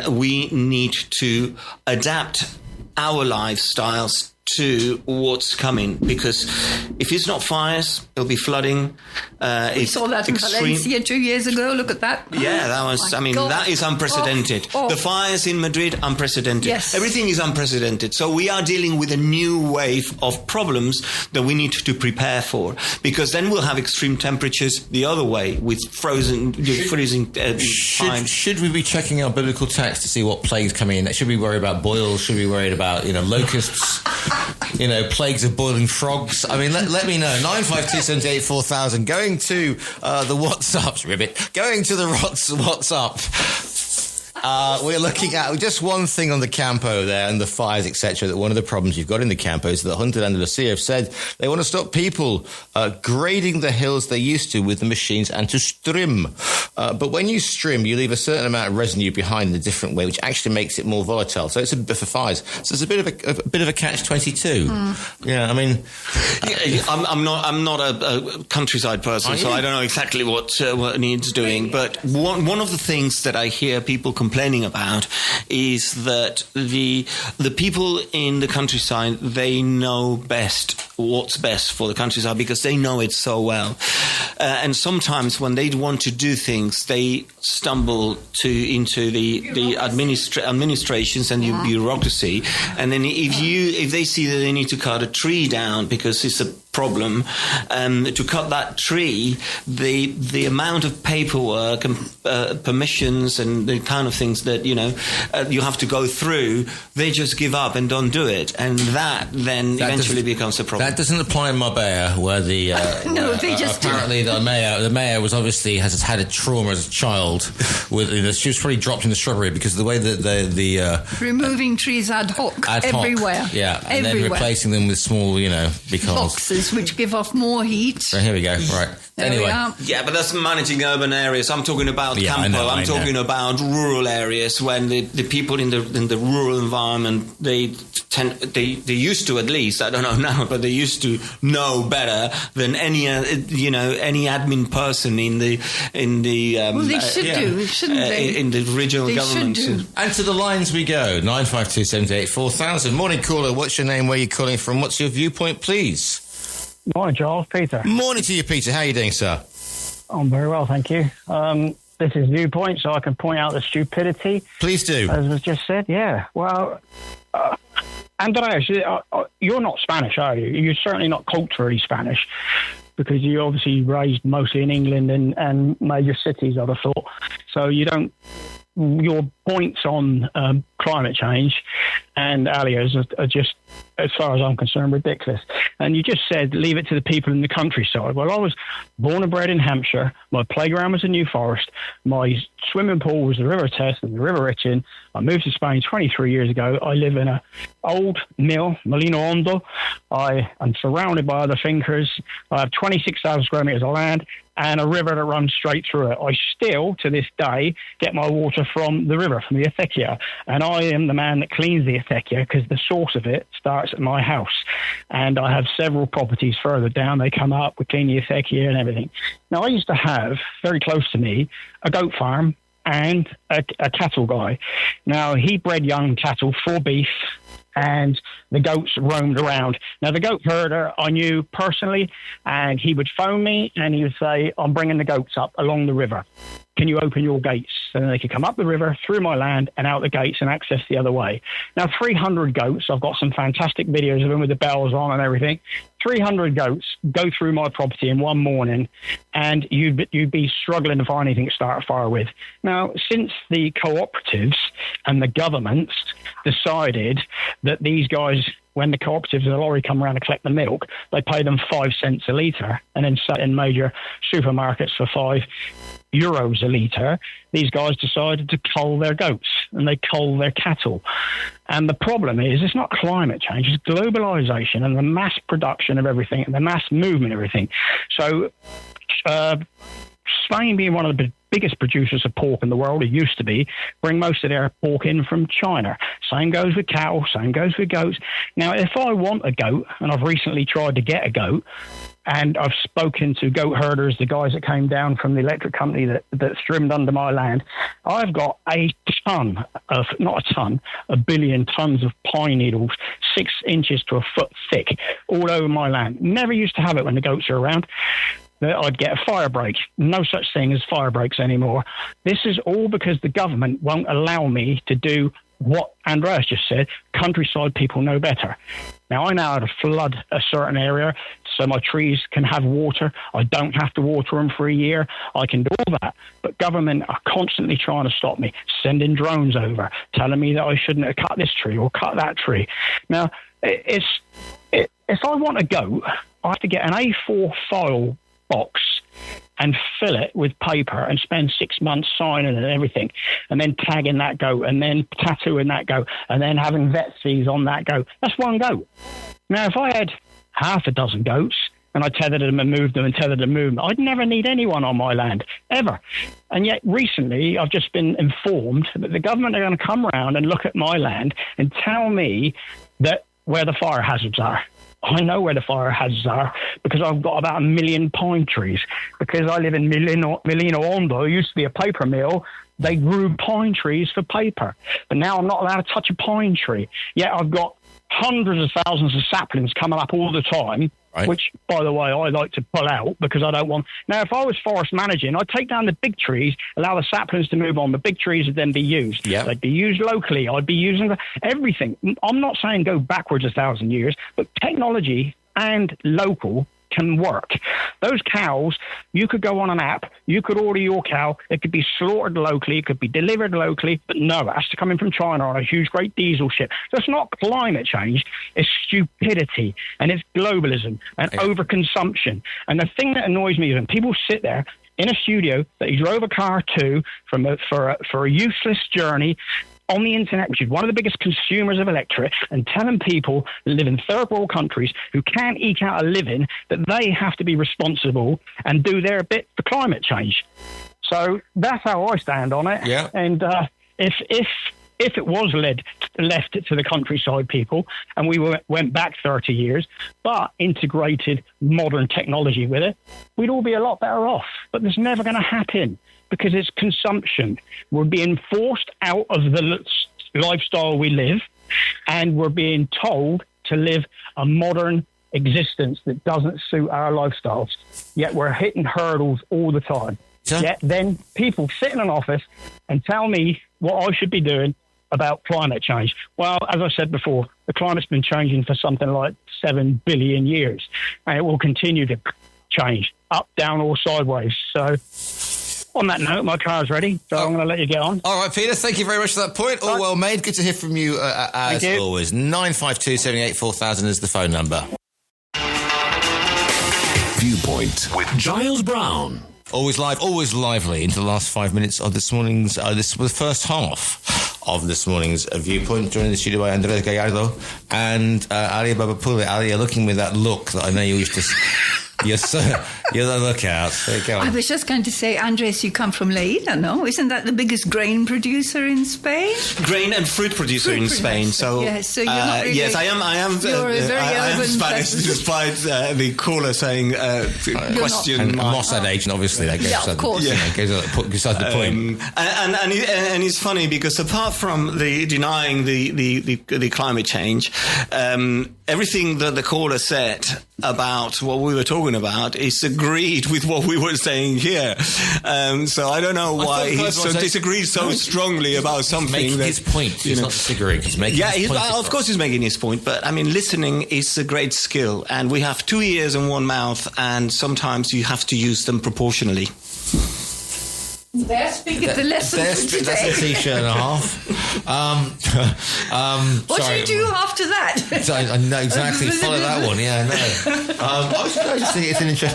G: we need to adapt our lifestyles to what's coming, because if it's not fires, it'll be flooding.
F: We saw that in Valencia 2 years ago. Look at that.
G: Yeah, that was. That is unprecedented. The fires in Madrid, unprecedented.
F: Yes.
G: Everything is unprecedented. So we are dealing with a new wave of problems that we need to prepare for, because then we'll have extreme temperatures the other way with freezing times.
D: Should we be checking our biblical text to see what plagues coming in? Should we worry about boils? Should we be worried about locusts? Plagues of boiling frogs. Let me know. 95278 4000. Going to the WhatsApps, Ribbit. Going to the WhatsApp. We're looking at just one thing on the Campo there and the fires, etc. That one of the problems you've got in the Campo is that Junta de Andalucía have said they want to stop people grading the hills they used to with the machines and to strim. But when you strim, you leave a certain amount of residue behind in a different way, which actually makes it more volatile. So it's a bit for fires. So it's a bit of a catch-22. Yeah, I'm
G: not a countryside person, so I don't know exactly what needs doing. But one of the things that I hear people complaining about is that the people in the countryside, they know best what's best for the countryside because they know it so well. And sometimes when they want to do things, they stumble into the administrations and the bureaucracy. And then if they see that they need to cut a tree down because it's a problem, to cut that tree, the amount of paperwork and permissions and the kind of things that you have to go through, they just give up and don't do it, and that eventually becomes a problem.
D: That doesn't apply in Marbella, where the
F: no, they just
D: apparently the mayor was obviously has had a trauma as a child. She was probably dropped in the shrubbery because of the way that the
F: removing trees ad hoc everywhere,
D: and then replacing them with small,
F: boxes which give off more heat.
D: So here we go. Right. Anyway,
G: yeah, but that's managing urban areas. I'm talking about Campo. I'm talking about rural areas when the people in the rural environment they used to, at least, I don't know now, but they used to know better than any admin person in the
F: well, they should do, shouldn't they?
G: In the regional government.
D: And to the lines we go. 95278 4000. Morning, caller. What's your name? Where are you calling from? What's your viewpoint, please?
C: Morning, Giles. Peter.
D: Morning to you, Peter. How are you doing, sir?
C: I'm very well, thank you. This is Viewpoint, so I can point out the stupidity.
D: Please do.
C: As was just said, yeah. Well, Andreas, you're not Spanish, are you? You're certainly not culturally Spanish, because you obviously raised mostly in England and major cities, I'd have thought. So you don't your points on climate change and allios are just, as far as I'm concerned, ridiculous. And you just said, leave it to the people in the countryside. Well, I was born and bred in Hampshire. My playground was in New Forest. My swimming pool was the River Test and the River Itchen. I moved to Spain 23 years ago. I live in an old mill, Molino Hondo. I am surrounded by other thinkers. I have 26,000 square meters of land and a river that runs straight through it. I still, to this day, get my water from the river, from the Acequia. And I am the man that cleans the Acequia because the source of it starts at my house. And I have several properties further down. They come up, we clean the Acequia and everything. Now, I used to have, very close to me, a goat farm and a cattle guy. Now, he bred young cattle for beef, and the goats roamed around. Now, the goat herder I knew personally, and he would phone me and he would say, I'm bringing the goats up along the river. Can you open your gates? And then they could come up the river, through my land, and out the gates and access the other way. Now, 300 goats, I've got some fantastic videos of them with the bells on and everything. 300 goats go through my property in one morning, and you'd be struggling to find anything to start a fire with. Now, since the cooperatives and the governments decided that these guys, when the cooperatives and the lorry come around to collect the milk, they pay them 5 cents a litre and then sell in major supermarkets for €5 a litre, these guys decided to cull their goats and they cull their cattle. And the problem is, it's not climate change, it's globalization and the mass production of everything and the mass movement of everything. So Spain, being one of the biggest producers of pork in the world, it used to be, bring most of their pork in from China. Same goes with cattle, same goes with goats. Now, if I want a goat, and I've recently tried to get a goat, and I've spoken to goat herders, the guys that came down from the electric company that trimmed under my land, I've got a billion tons of pine needles, 6 inches to a foot thick, all over my land. Never used to have it when the goats are around. That I'd get a fire break. No such thing as fire breaks anymore. This is all because the government won't allow me to do what Andreas just said. Countryside people know better. Now, I know how to flood a certain area so my trees can have water. I don't have to water them for a year. I can do all that. But government are constantly trying to stop me, sending drones over, telling me that I shouldn't have cut this tree or cut that tree. Now, if I want a goat, I have to get an A4 file box and fill it with paper and spend 6 months signing and everything, and then tagging that goat and then tattooing that goat and then having vet fees on that goat. That's one goat. Now, if I had half a dozen goats and I tethered them and moved them and tethered and moved them, I'd never need anyone on my land, ever. And yet recently I've just been informed that the government are going to come around and look at my land and tell me that where the fire hazards are. I know where the fire hazards are because I've got about 1 million pine trees. Because I live in Molino Hondo, it used to be a paper mill. They grew pine trees for paper. But now I'm not allowed to touch a pine tree. Yet I've got hundreds of thousands of saplings coming up all the time, right, which, by the way, I like to pull out because I don't want... Now, if I was forest managing, I'd take down the big trees, allow the saplings to move on. The big trees would then be used. Yep. They'd be used locally. I'd be using everything. I'm not saying go backwards 1,000 years, but technology and local can work. Those cows, you could go on an app, you could order your cow, it could be slaughtered locally, it could be delivered locally, but no, it has to come in from China on a huge, great diesel ship. So it's not climate change, it's stupidity, and it's globalism and overconsumption. And the thing that annoys me is when people sit there in a studio that he drove a car to for a useless journey on the internet, which is one of the biggest consumers of electric, and telling people that live in third world countries who can't eke out a living that they have to be responsible and do their bit for climate change. So that's how I stand on it. Yeah. And if it was left to the countryside people and we went back 30 years, but integrated modern technology with it, we'd all be a lot better off. But that's never going to happen because it's consumption. We're being forced out of the lifestyle we live, and we're being told to live a modern existence that doesn't suit our lifestyles. Yet we're hitting hurdles all the time. Sure. Yet then people sit in an office and tell me what I should be doing about climate change. Well, as I said before, the climate's been changing for something like 7 billion years, and it will continue to change, up, down, or sideways. So On that note, my car's ready, so I'm going to let you get on.
D: All right, Peter, thank you very much for that point. All well made. Good to hear from you, as always. 952 78 4000 is the phone number.
B: Viewpoint with Giles Brown.
D: Always live, always lively into the last 5 minutes of this morning's, this was the first half of this morning's Viewpoint. Joining the studio by Andres Gallardo and Ali Babapule. Ali, you're looking with that look that I know you used to... You're the lookout.
F: I was just going to say, Andres, you come from Lleida, no? Isn't that the biggest grain producer in Spain?
G: Grain and fruit producer in Spain. So
F: yes, so you're not really,
G: yes, I am.
F: You're a very
G: I am Spanish, despite the caller saying question.
D: Mossad agent, obviously. That goes
F: of course.
D: Goes beside the point.
G: And it's funny because apart from the denying the climate change, everything that the caller said about what we were talking about is agreed with what we were saying here. So I don't know why he disagrees so strongly about something.
D: He's making his point. He's not disagreeing. He's making his point.
G: Of course he's making his point. But, I mean, listening is a great skill. And we have 2 ears and one mouth. And sometimes you have to use them proportionally.
F: There speaketh the lesson for today.
D: That's a T-shirt and a half.
F: What do you do after that?
D: I know exactly. Follow that one. Yeah, no. I just think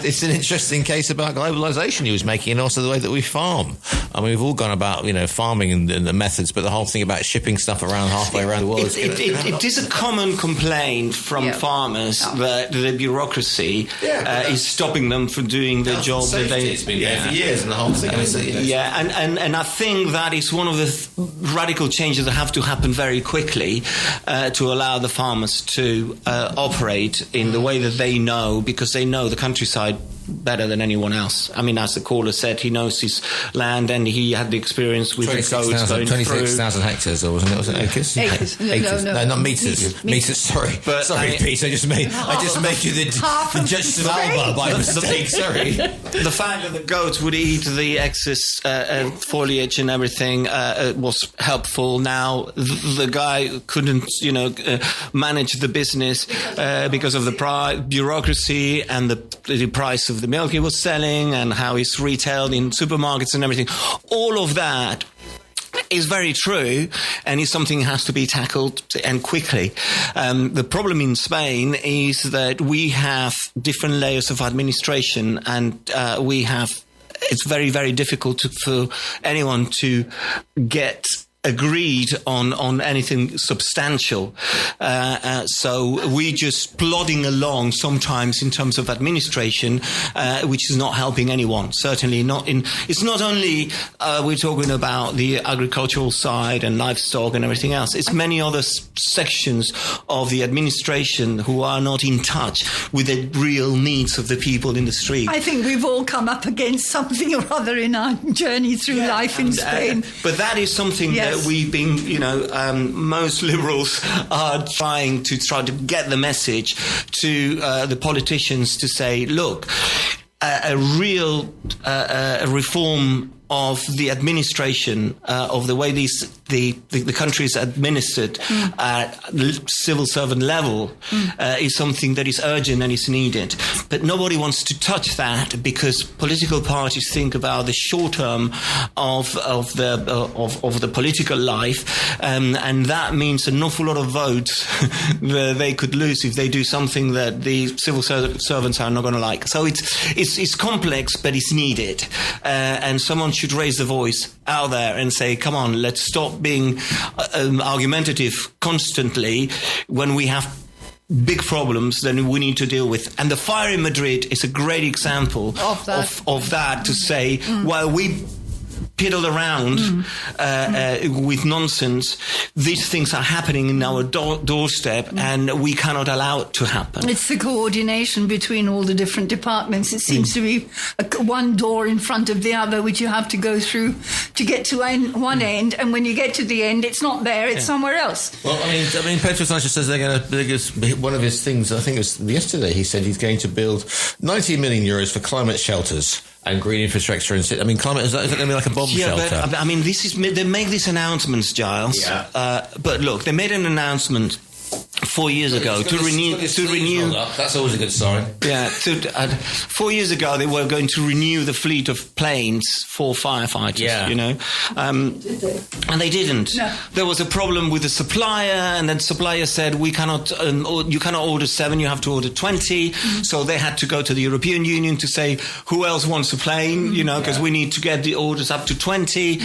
D: it's an interesting case about globalisation he was making, and also the way that we farm. I mean, we've all gone about farming and the methods, but the whole thing about shipping stuff around halfway around the world.
G: It is a common complaint from farmers that the bureaucracy is stopping them from doing the job that they.
D: It's been there for years, and the whole thing.
G: Yeah, and I think that is one of the radical changes that have to happen very quickly to allow the farmers to operate in the way that they know, because they know the countryside better than anyone else. I mean, as the caller said, he knows his land and he had the experience with the goats going
D: 26,000 hectares, or wasn't it? Was it acres?
F: Acres.
D: No, not meters. Meters. Sorry, Pete. I just made you the Judge of Alba by mistake. Sorry.
G: The fact that the goats would eat the excess foliage and everything was helpful. Now the guy couldn't, manage the business because of the bureaucracy and the price of the milk he was selling and how it's retailed in supermarkets and everything. All of that is very true, and is something that has to be tackled and quickly. The problem in Spain is that we have different layers of administration, and it's very, very difficult for anyone to get agreed on anything substantial. So we just plodding along sometimes in terms of administration, which is not helping anyone. Certainly not it's not only we're talking about the agricultural side and livestock and everything else. It's many other sections of the administration who are not in touch with the real needs of the people in the street.
F: I think we've all come up against something or other in our journey through life in Spain.
G: But that is something that we've been, most liberals are trying to get the message to the politicians to say, look, a real reform of the administration, of the way the country is administered at civil servant level is something that is urgent and is needed. But nobody wants to touch that because political parties think about the short term of the political life, and that means an awful lot of votes that they could lose if they do something that the civil servants are not going to like. So it's complex, but it's needed, and someone should raise the voice out there and say, come on, let's stop being argumentative constantly when we have big problems that we need to deal with. And the fire in Madrid is a great example of that to say, while we piddle around with nonsense, these things are happening in our doorstep, and we cannot allow it to happen.
F: It's the coordination between all the different departments. It seems to be one door in front of the other, which you have to go through to get to one end, and when you get to the end, it's not there, it's somewhere else.
D: Well, I mean, Petro Sanchez says they're going to, one of his things, I think it was yesterday, he said he's going to build 90 million euros for climate shelters and green infrastructure. And I mean, climate, is that going to be like a bomb shelter?
G: But, I mean, they make these announcements, Giles. Yeah. But look, they made an announcement 4 years ago to renew.
D: That's always a good sign.
G: Yeah, 4 years ago they were going to renew the fleet of planes for firefighters.
D: Yeah.
G: You know, and they didn't.
F: No.
G: There was a problem with the supplier, and then the supplier said, "We cannot. You cannot order 7. You have to order 20." So they had to go to the European Union to say, "Who else wants a plane?" You know, because we need to get the orders up to 20.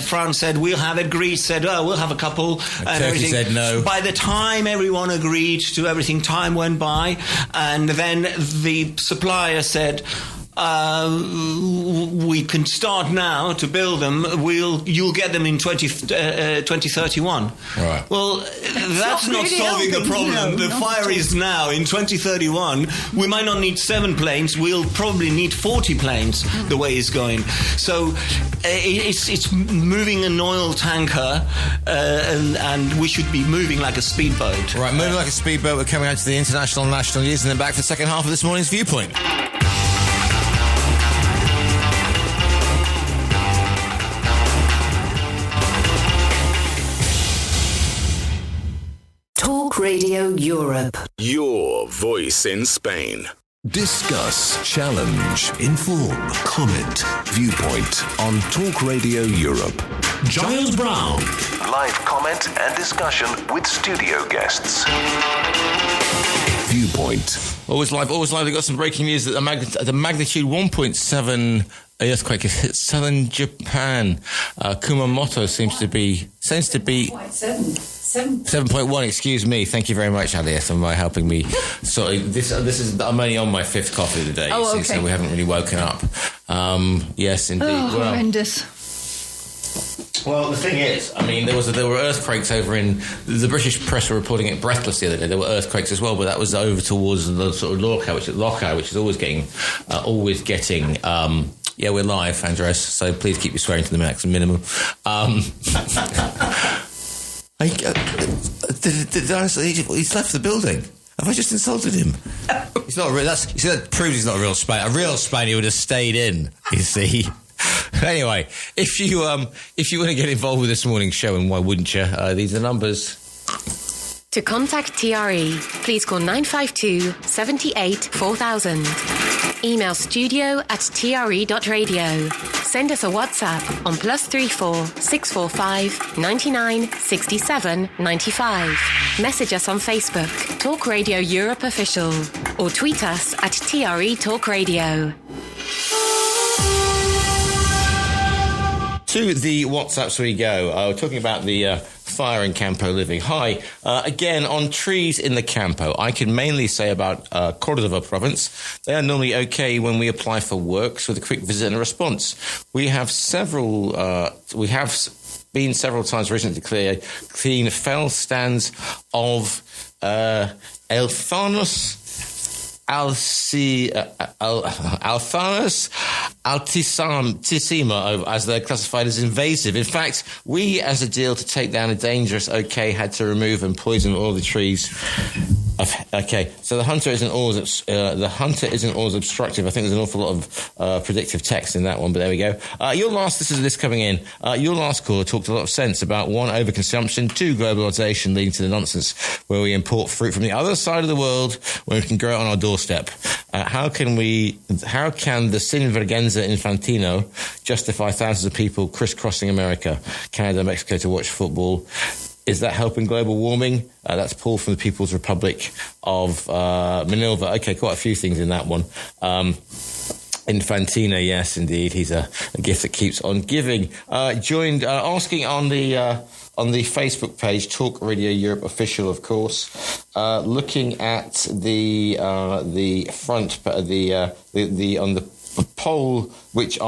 G: France said, "We'll have it." Greece said, "Oh, we'll have a couple." And
D: Turkey
G: everything.
D: said no.
G: By the time everyone agreed to everything, time went by, and then the supplier said, we can start now to build them. You'll get them in 2031.
D: Right.
G: Well, that's not
F: really
G: solving the
F: helping.
G: problem.
F: No,
G: The
F: not
G: fire
F: at all.
G: is now in 2031. We might not need 7 planes. We'll probably need 40 planes. The way it's going. So it's moving an oil tanker, and we should be moving like a speedboat.
D: Right, moving like a speedboat, we're coming out to the international and national news and then back for the second half of this morning's Viewpoint.
A: Talk Radio Europe.
B: Your voice in Spain.
H: Discuss, challenge, inform, comment, Viewpoint on Talk Radio Europe. Giles Brown.
B: Live comment and discussion with studio guests.
H: Viewpoint.
D: Always live. We've got some breaking news that the magnitude 1.7 earthquake has hit southern Japan. Kumamoto seems to be 7.1. Excuse me. Thank you very much, Alice, for helping me. Sorry, this is. I'm only on my 5th coffee today,
F: Oh, okay.
D: so we haven't really woken up. Yes, indeed.
F: Oh, horrendous.
D: Well, the thing is, I mean, there were earthquakes over in the British press were reporting it breathless the other day. There were earthquakes as well, but that was over towards the sort of Lockout, which is always getting. Yeah, we're live, Andres. So please keep your swearing to the minimum. He's left the building. Have I just insulted him? He's not real. That proves he's not a real Spaniard. A real Spaniard would have stayed in. You see. Anyway, if you want to get involved with this morning's show, and why wouldn't you? These are numbers.
E: To contact TRE, please call 952 78 4000. Email studio@tre.radio. Send us a WhatsApp on +34 645 99 67 95. Message us on Facebook, Talk Radio Europe Official, or tweet us at TRE Talk Radio.
D: To the WhatsApps we go. We're talking about the fire in Campo Living. Hi. Again, on trees in the Campo, I can mainly say about Cordova province. They are normally okay when we apply for works with a quick visit and a response. We have been several times recently to clean fell stands of Althanus altissima, as they're classified as invasive. In fact, we, as a deal to take down a dangerous had to remove and poison all the trees. Okay, so the hunter isn't always obstructive. I think there's an awful lot of predictive text in that one, but there we go. Your last, this coming in. Your last caller talked a lot of sense about 1, overconsumption, 2, globalization leading to the nonsense where we import fruit from the other side of the world when we can grow it on our doorstep. How can the Sinvergüenza Infantino justify thousands of people crisscrossing America, Canada, Mexico to watch football? Is that helping global warming? That's Paul from the People's Republic of Manilva. Okay, quite a few things in that one. Infantino, yes, indeed. He's a gift that keeps on giving. Asking on the Facebook page, Talk Radio Europe Official, of course, looking at the front, on the poll which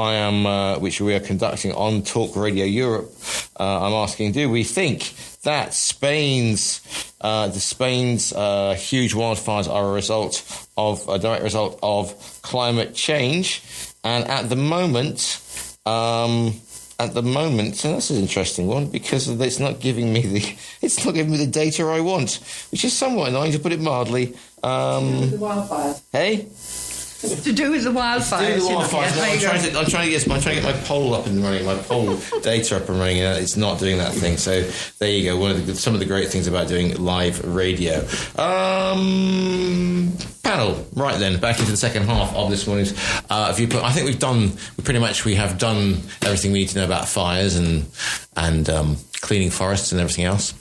D: which we are conducting on Talk Radio Europe. I'm asking, do we think that Spain's huge wildfires are a direct result of climate change? And at the moment, so that's an interesting one, because it's not giving me the data I want, which is somewhat annoying, to put it mildly.
F: The wildfires.
D: Hey?
F: To do with the wildfires.
D: No, I'm trying to get my poll up and running, my poll data up and running, and it's not doing that thing. So there you go. Some of the great things about doing live radio. Panel, right then, back into the second half of this morning's Viewpoint. I think we have done everything we need to know about fires and cleaning forests and everything else.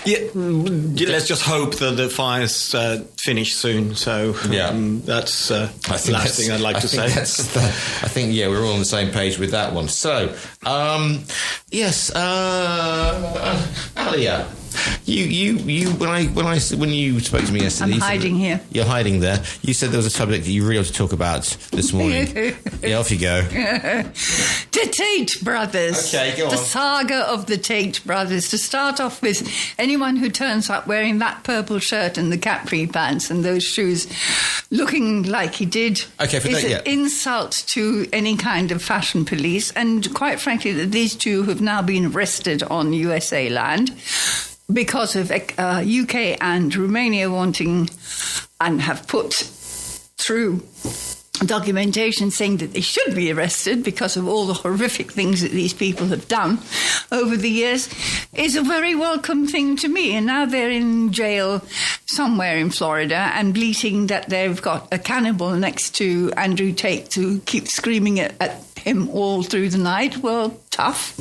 G: Yeah, let's just hope that the fires finish soon. So that's the last thing I'd like to say.
D: I think we're all on the same page with that one. So, yes, Alia, when you spoke to me yesterday,
F: I'm hiding here.
D: You're hiding there. You said there was a subject that you really want to talk about this morning. Yeah, off you go.
F: The Tate brothers.
D: Okay, go on.
F: The saga of the Tate brothers. To start off with, anyone who turns up wearing that purple shirt and the capri pants and those shoes, looking like he did, is an insult to any kind of fashion police. And quite frankly, that these two have now been arrested on USA land because of UK and Romania wanting and have put through documentation saying that they should be arrested because of all the horrific things that these people have done over the years, is a very welcome thing to me. And now they're in jail somewhere in Florida and bleating that they've got a cannibal next to Andrew Tate to keep screaming at him all through the night. Well, tough.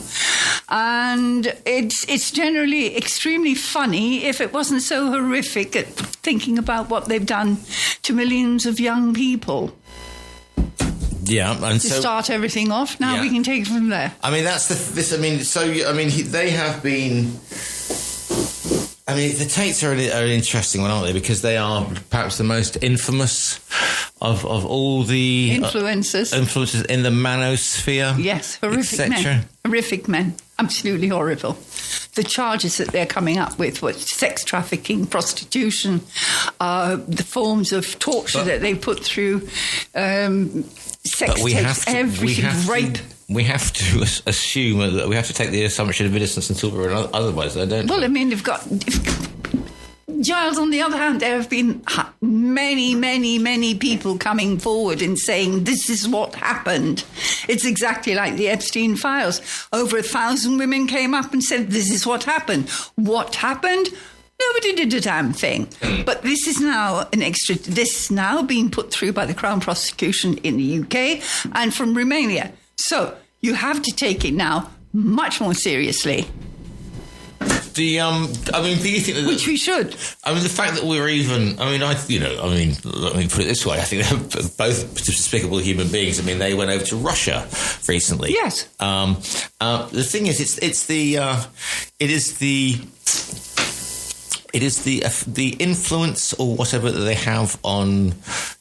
F: And it's generally extremely funny if it wasn't so horrific at thinking about what they've done to millions of young people.
D: Yeah, and
F: to start everything off. Now we can take it from there.
D: I mean, they have been. I mean, the Tates are an interesting one, aren't they? Because they are perhaps the most infamous of all the influencers in the manosphere.
F: Yes, horrific men. Horrific men. Absolutely horrible. The charges that they're coming up with, sex trafficking, prostitution, the forms of torture that they put through, sex tapes, everything, rape.
D: We have to assume that we have to take the assumption of innocence until we're otherwise. They don't.
F: Well, I mean, Giles, on the other hand, there have been many, many, many people coming forward and saying this is what happened. It's exactly like the Epstein files. Over 1,000 women came up and said this is what happened. What happened? Nobody did a damn thing. But this is now this is now being put through by the Crown prosecution in the UK and from Romania. So you have to take it now much more seriously.
D: Do you think that...
F: Which we should.
D: I mean, the fact that we're even... let me put it this way. I think they're both despicable human beings. I mean, they went over to Russia recently.
F: Yes.
D: The thing is, it is the influence or whatever that they have on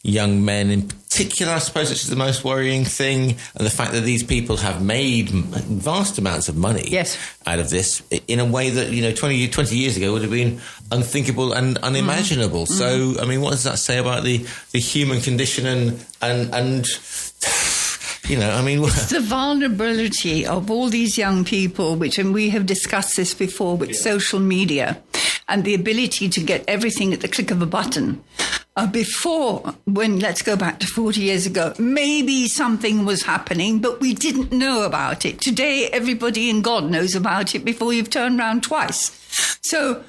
D: young men in particular, I suppose, which is the most worrying thing. And the fact that these people have made vast amounts of money out of this in a way that, 20 years ago would have been unthinkable and unimaginable. So, I mean, what does that say about the human condition and
F: it's the vulnerability of all these young people, and we have discussed this before with social media and the ability to get everything at the click of a button. Let's go back to 40 years ago, maybe something was happening, but we didn't know about it. Today, everybody and God knows about it before you've turned around twice. So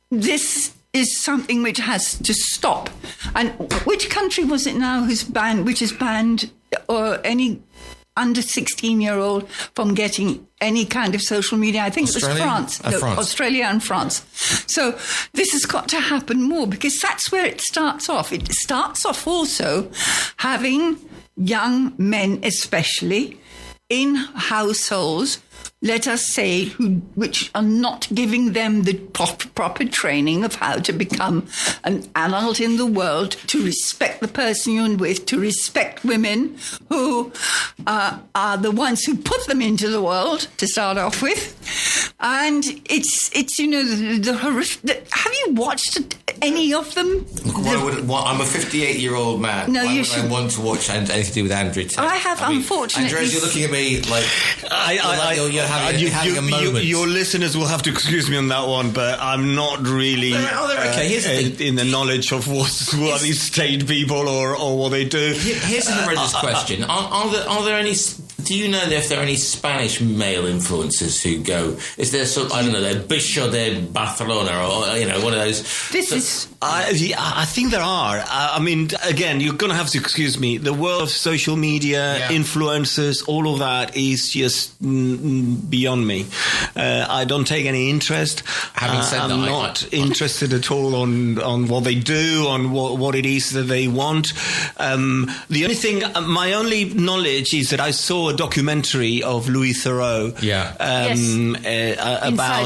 F: this is something which has to stop. And which country was it now which has banned any under 16-year-old from getting any kind of social media? I think
D: Australia?
F: It was France.
D: France.
F: Australia and France. So this has got to happen more because that's where it starts off. It starts off also having young men especially in households, let us say, which are not giving them the proper training of how to become an adult in the world, to respect the person you're with, to respect women who are the ones who put them into the world, to start off with. And it's the horrific. Have you watched any of them?
D: I'm a 58-year-old man.
F: No,
D: Why would I want to watch anything to do with Andrew Tate?
F: I have, unfortunately.
D: Andreas, you're looking at me like you're having a moment.
G: Your listeners will have to excuse me on that one, but I'm not really in the knowledge of what these state people or what they do.
D: Here's a horrendous question: Are there any? Do you know if there are any Spanish male influencers who go? Is there some? I don't know, they're Bicho de Barcelona or one of those.
G: I think there are. I mean, again, you're going to have to excuse me. The world of social media, influencers, all of that is just beyond me. I don't take any interest.
D: Having said that,
G: I'm not interested at all on what they do, on what it is that they want. The only thing, my only knowledge is that I saw a documentary of Louis Theroux about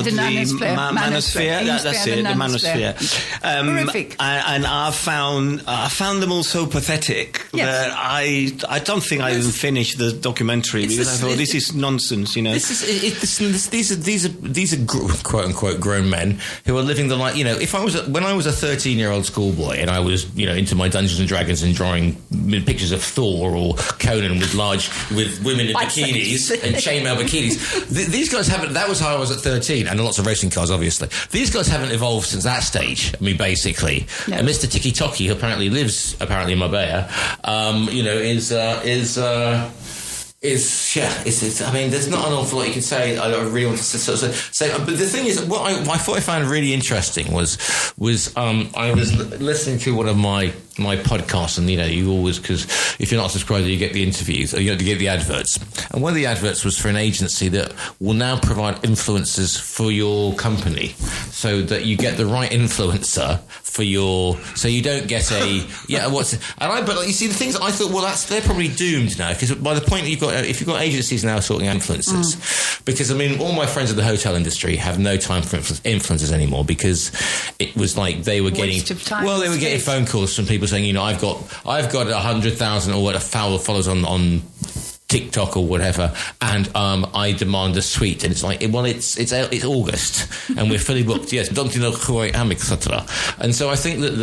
G: the manosphere. That's it, the manosphere.
F: Horrific.
G: And I found them all so pathetic that I don't think I even finished the documentary because I thought this is nonsense.
D: These are quote unquote grown men who are living the life. When I was a 13-year-old schoolboy and I was into my Dungeons and Dragons and drawing pictures of Thor or Conan with women in bikinis and chainmail bikinis. These guys haven't. That was how I was at 13, and lots of racing cars, obviously. These guys haven't evolved since that stage. I mean, basically, no. And Mr. Tiki Toki, who apparently lives in Marbella, I mean, there's not an awful lot you can say. I really want to sort of say, but the thing is, what I thought I found really interesting was I was listening to one of my podcasts, and you always, because if you're not subscribed, you get the interviews, or you get the adverts. And one of the adverts was for an agency that will now provide influencers for your company, so that you get the right influencer for so you don't get but you see the things I thought, well, they're probably doomed now, because by the point if you've got agencies now sorting influencers, because I mean, all my friends in the hotel industry have no time for influencers anymore, because it was like they were getting phone calls from people saying, I've got 100,000 or whatever followers on TikTok or whatever, and I demand a suite, and it's like, well, it's August and we're fully booked. Yes, don't you know who I am, etc. And so I think that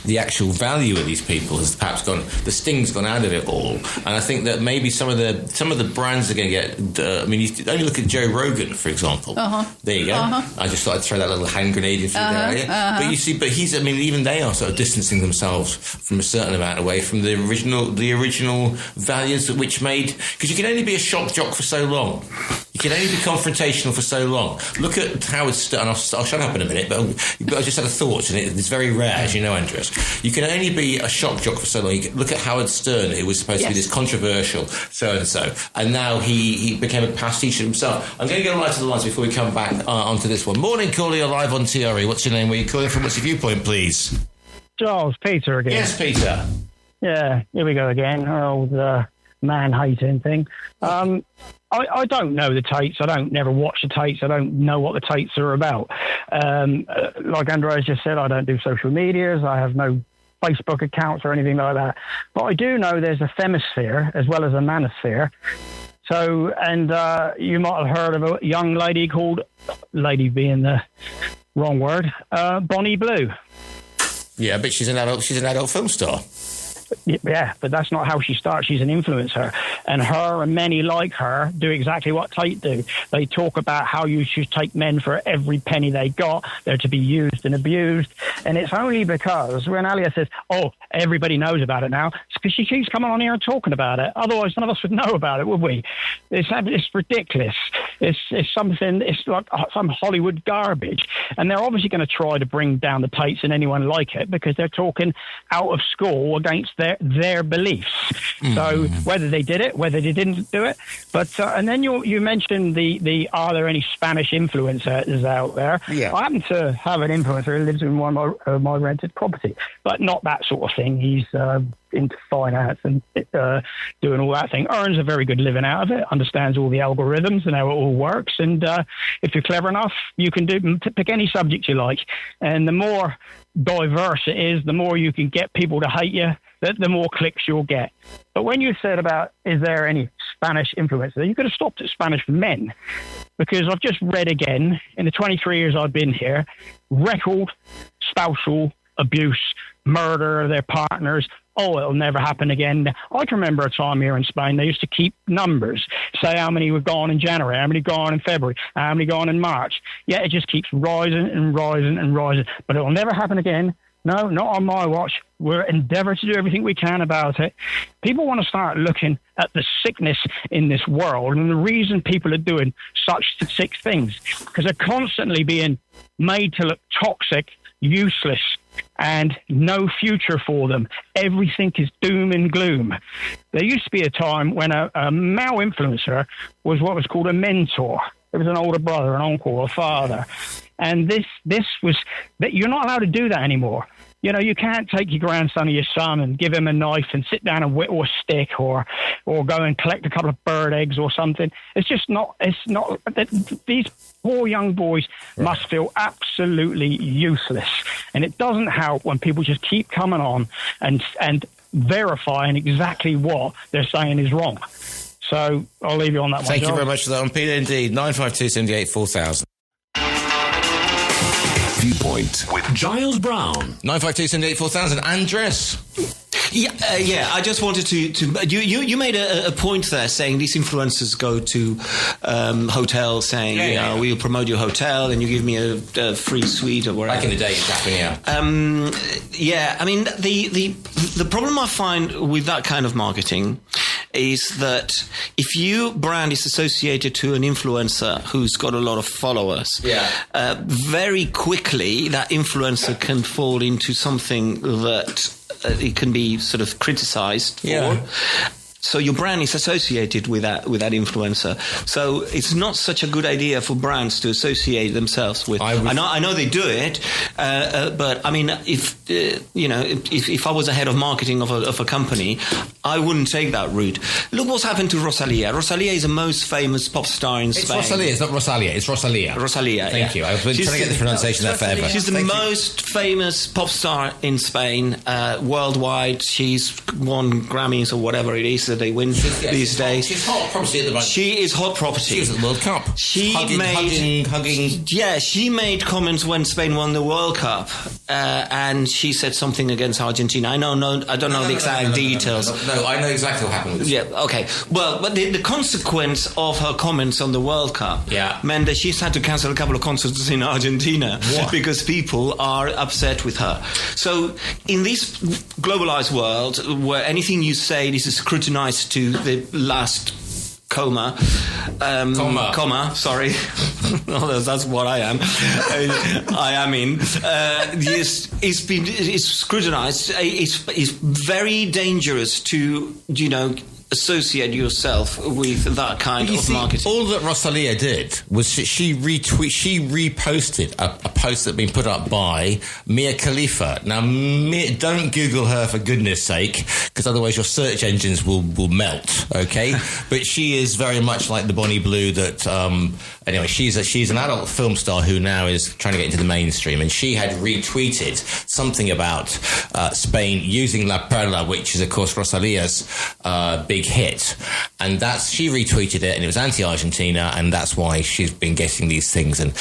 D: the actual value of these people has perhaps the sting's gone out of it all, and I think that maybe some of the brands are going to get. I mean, you only look at Joe Rogan, for example. There you go. I just thought I'd throw that little hand grenade into there. But you see, even they are sort of distancing themselves from a certain amount away from the original values which made, because you can only be a shock jock for so long. You can only be confrontational for so long. Look at Howard Stern. I'll shut up in a minute, but I just had a thought, and it's very rare, as you know, Andreas. You can only be a shock jock for so long. Look at Howard Stern, who was supposed to be this controversial so-and-so, and now he became a pastiche himself. I'm going to go right to the lines before we come back onto this one. Morning, caller, you're live on TRE. What's your name? Where are you calling from? What's your viewpoint, please?
C: Giles, Peter again.
D: Yes, Peter.
C: Yeah, here we go again. Our old man-hating thing. I don't know the Tates. I don't never watch the Tates. I don't know what the Tates are about. Like Andreas just said, I don't do social medias. I have no Facebook accounts or anything like that. But I do know there's a femisphere as well as a manosphere. So, and you might have heard of a young lady called, lady being the wrong word, Bonnie Blue.
D: Yeah, but she's an adult film star.
C: Yeah, but that's not how she starts. She's an influencer. And her and many like her do exactly what Tate do. They talk about how you should take men for every penny they got. They're to be used and abused. And it's only because when Alia says, oh, everybody knows about it now, it's because she keeps coming on here and talking about it. Otherwise, none of us would know about it, would we? It's ridiculous. It's something, it's like some Hollywood garbage. And they're obviously going to try to bring down the Tates and anyone like it because they're talking out of school against their beliefs. So whether they did it, whether they didn't do it, but and then you mentioned the are there any Spanish influencers out there? Yeah, I happen to have an influencer who lives in one of my rented property, but not that sort of thing. He's into finance and doing all that thing, earns a very good living out of it, understands all the algorithms and how it all works. And if you're clever enough, you can pick any subject you like. And the more diverse it is, the more you can get people to hate you, the more clicks you'll get. But when you said about, is there any Spanish influence there, you could have stopped at Spanish men, because I've just read again, in the 23 years I've been here, record spousal abuse, murder of their partners. Oh, it'll never happen again. I can remember a time here in Spain, they used to keep numbers, say how many were gone in January, how many gone in February, how many gone in March. Yeah, it just keeps rising and rising and rising. But it'll never happen again. No, not on my watch. We'll endeavour to do everything we can about it. People want to start looking at the sickness in this world and the reason people are doing such sick things, because they're constantly being made to look toxic, useless, and no future for them. Everything is doom and gloom. There used to be a time when a male influencer was what was called a mentor. It was an older brother, an uncle, a father. And this was that you're not allowed to do that anymore. You know, you can't take your grandson or your son and give him a knife and sit down and whittle a stick or go and collect a couple of bird eggs or something. It's just not, these poor young boys must feel absolutely useless. And it doesn't help when people just keep coming on and verifying exactly what they're saying is wrong. So I'll leave you on that one.
D: Thank you very much for that one, Peter. Indeed, 952 78 4000.
H: Viewpoint with Giles Brown.
D: 952 78 4000. Andres.
G: Yeah. I just wanted to you made a point there saying these influencers go to hotels saying, we'll promote your hotel and you give me a free suite or whatever.
D: Back in the day, exactly,
G: yeah. I mean, the problem I find with that kind of marketing is that if your brand is associated to an influencer who's got a lot of followers, very quickly that influencer can fall into something that it can be sort of criticized for. Yeah. So your brand is associated with that influencer. So it's not such a good idea for brands to associate themselves with. I know they do it, but I mean, if I was a head of marketing of a company, I wouldn't take that route. Look what's happened to Rosalía. Rosalía is the most famous pop star in Spain.
D: It's Rosalía. It's not Rosalía. It's Rosalía.
G: Rosalía.
D: Thank you. I've been trying to get the pronunciation there forever.
G: She's the most famous pop star in Spain worldwide. She's won Grammys or whatever it is that they win these days.
D: She's hot property at the moment.
G: She is hot property.
D: She was at the World Cup. Hugging.
G: Yeah, she made comments when Spain won the World Cup, and she said something against Argentina. I don't know the exact details.
D: No, I know exactly what happened with this.
G: Yeah, okay. Well, but the consequence of her comments on the World Cup meant that she's had to cancel a couple of concerts in Argentina because people are upset with her. So in this globalized world where anything you say is scrutinized to the last comma, sorry. That's what I am. I am in. Yes, it's scrutinized. It's very dangerous to, associate yourself with that kind of marketing.
D: All that Rosalía did was she reposted a post that had been put up by Mia Khalifa. Now, don't Google her for goodness sake, because otherwise your search engines will melt, okay? But she is very much like the Bonnie Blue that... anyway, she's an adult film star who now is trying to get into the mainstream, and she had retweeted something about Spain using La Perla, which is, of course, Rosalía's big hit, and she retweeted it, and it was anti-Argentina, and that's why she's been getting these things. And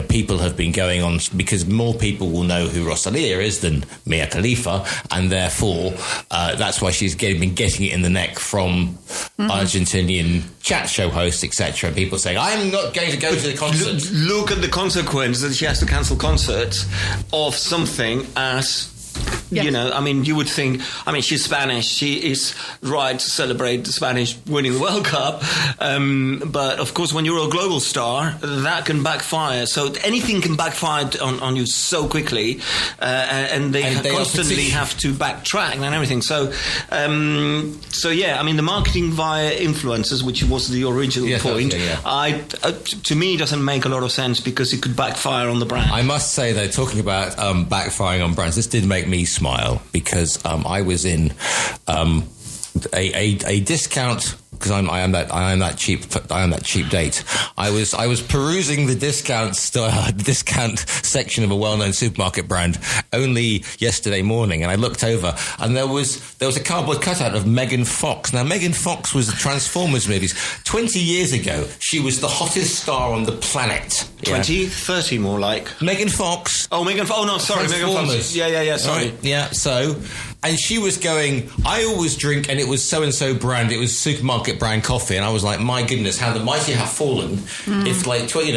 D: people have been going on because more people will know who Rosalía is than Mia Khalifa, and therefore that's why she's been getting it in the neck from Argentinian chat show hosts, etc. People saying, "I'm not going to go to the concert."
G: Look at the consequence that she has to cancel concerts of something as. Yes. You would think, she's Spanish. She is right to celebrate the Spanish winning the World Cup. But, of course, when you're a global star, that can backfire. So anything can backfire on you so quickly. And they constantly have to backtrack and everything. So the marketing via influencers, which was the original point, to me, doesn't make a lot of sense because it could backfire on the brand.
D: I must say, though, talking about backfiring on brands, this did make me smile because I was in a discount. Because I am that cheap date. I was perusing the discount section of a well-known supermarket brand only yesterday morning, and I looked over, and there was a cardboard cutout of Megan Fox. Now, Megan Fox was the Transformers movies. 20 years ago, she was the hottest star on the planet.
G: 20, 30 more like.
D: Megan Fox.
G: Oh, Megan Fox. Oh, no, sorry, Megan Fox. Yeah, sorry.
D: Right? Yeah, so... And she was going, I always drink, and it was so-and-so brand, it was supermarket brand coffee, and I was like, my goodness, how the mighty have fallen. If, like, 20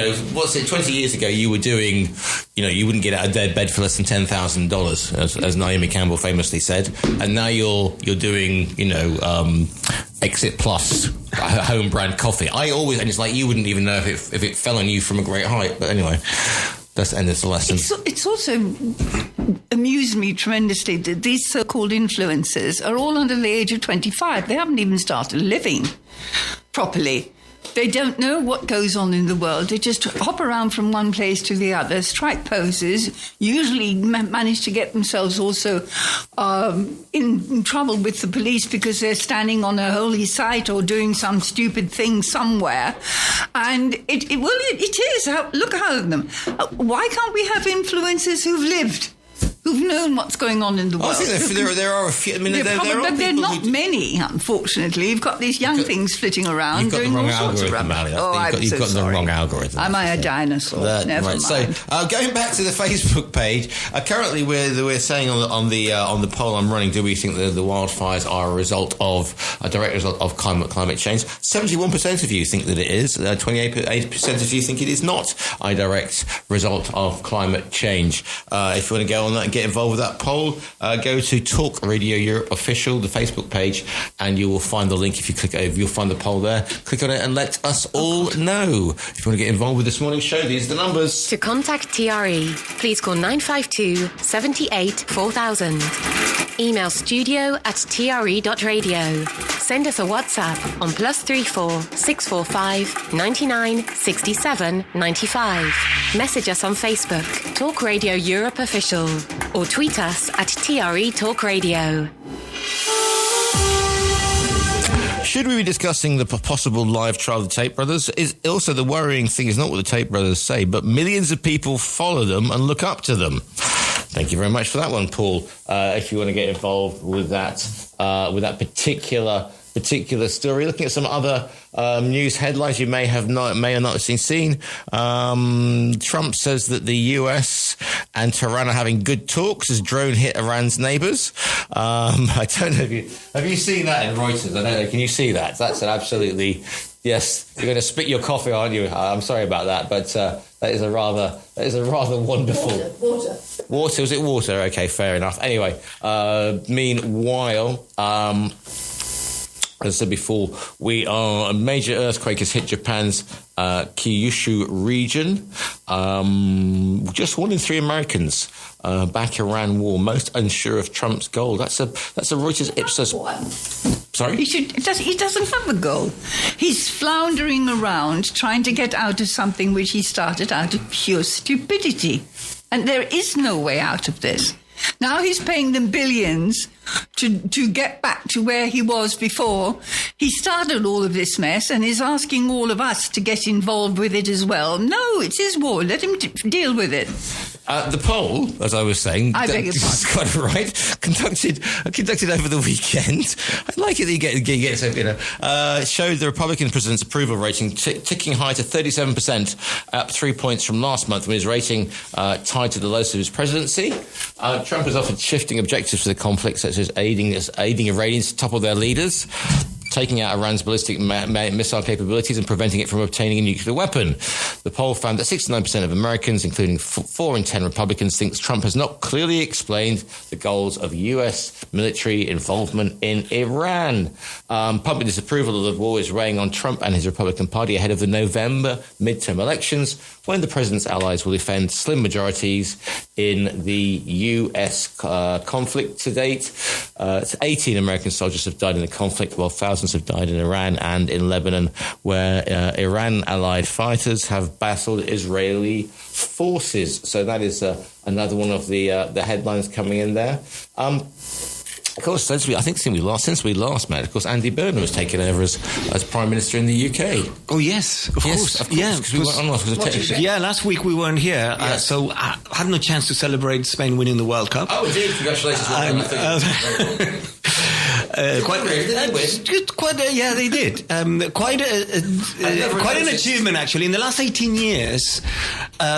D: years ago you were doing, you wouldn't get out of bed for less than $10,000, as Naomi Campbell famously said, and now you're doing, Exit Plus, home brand coffee. And it's like, you wouldn't even know if it fell on you from a great height, but anyway... Let's end this lesson.
F: It's also amused me tremendously that these so-called influencers are all under the age of 25. They haven't even started living properly. They don't know what goes on in the world. They just hop around from one place to the other, strike poses, usually manage to get themselves also in trouble with the police because they're standing on a holy site or doing some stupid thing somewhere. And it is. Look at them. Why can't we have influencers who've lived? Who've known what's going on in the world.
D: I think there are a few. I mean,
F: there are not many, unfortunately. You've got these young things flitting around doing all sorts of rubbish.
D: You've got the wrong algorithm.
F: Am I a dinosaur? Never mind.
D: So, going back to the Facebook page, currently we're saying on the poll I'm running, do we think that the wildfires are a direct result of climate change? 71% of you think that it is. 28% of you think it is not a direct result of climate change. If you want to go on that and get involved with that poll, go to Talk Radio Europe Official, the Facebook page, and you will find the link. If you click over, you'll find the poll there. Click on it and let us all know. If you want to get involved with this morning's show, these are the numbers.
E: To contact TRE, please call 952 78 4000. Email studio@tre.radio. Send us a WhatsApp on +34 645 99 67 95. Message us on Facebook, Talk Radio Europe Official, or tweet us at TRE Talk Radio.
D: Should we be discussing the possible live trial of the Tate brothers? Is also the worrying thing is not what the Tate brothers say, but millions of people follow them and look up to them. Thank you very much for that one, Paul. If you want to get involved with that particular story, looking at some other news headlines you may or not have seen. Trump says that the US and Tehran are having good talks as drone hit Iran's neighbours. I don't know have you seen that in Reuters? I don't know. Can you see that? That's an absolutely yes. You're going to spit your coffee, aren't you? I'm sorry about that, but that is a rather wonderful water. Was it water? Okay, fair enough. Anyway, meanwhile. As I said before, a major earthquake has hit Japan's Kyushu region. Just 1 in 3 Americans back Iran war, most unsure of Trump's goal. That's a Reuters Ipsos. Sorry?
F: He doesn't have a goal. He's floundering around trying to get out of something which he started out of pure stupidity. And there is no way out of this. Now he's paying them billions to get back to where he was before. He started all of this mess and is asking all of us to get involved with it as well. No, it's his war. Let him deal with it.
D: The poll, as I was saying,
F: I beg your pardon.
D: Quite right, conducted over the weekend. I like it that you get so, showed the Republican president's approval rating ticking high to 37%, up 3 points from last month when his rating tied to the lowest of his presidency. Trump has offered shifting objectives for the conflict, such as aiding Iranians to topple their leaders, taking out Iran's ballistic missile capabilities and preventing it from obtaining a nuclear weapon. The poll found that 69% of Americans, including 4 in 10 Republicans, thinks Trump has not clearly explained the goals of US military involvement in Iran. Public disapproval of the war is weighing on Trump and his Republican Party ahead of the November midterm elections, when the president's allies will defend slim majorities in the US conflict to date. 18 American soldiers have died in the conflict, while thousands have died in Iran and in Lebanon, where Iran-allied fighters have battled Israeli forces. So that is another one of the headlines coming in there. Of course, since we last met, of course, Andy Burnham has taken over as Prime Minister in the UK.
G: Oh, yes, of course.
D: Yeah, because we weren't on
G: last week we weren't here, so I had no chance to celebrate Spain winning the World Cup.
D: Oh, indeed. Congratulations.
G: Yeah, they did. Quite an achievement, actually. In the last 18 years,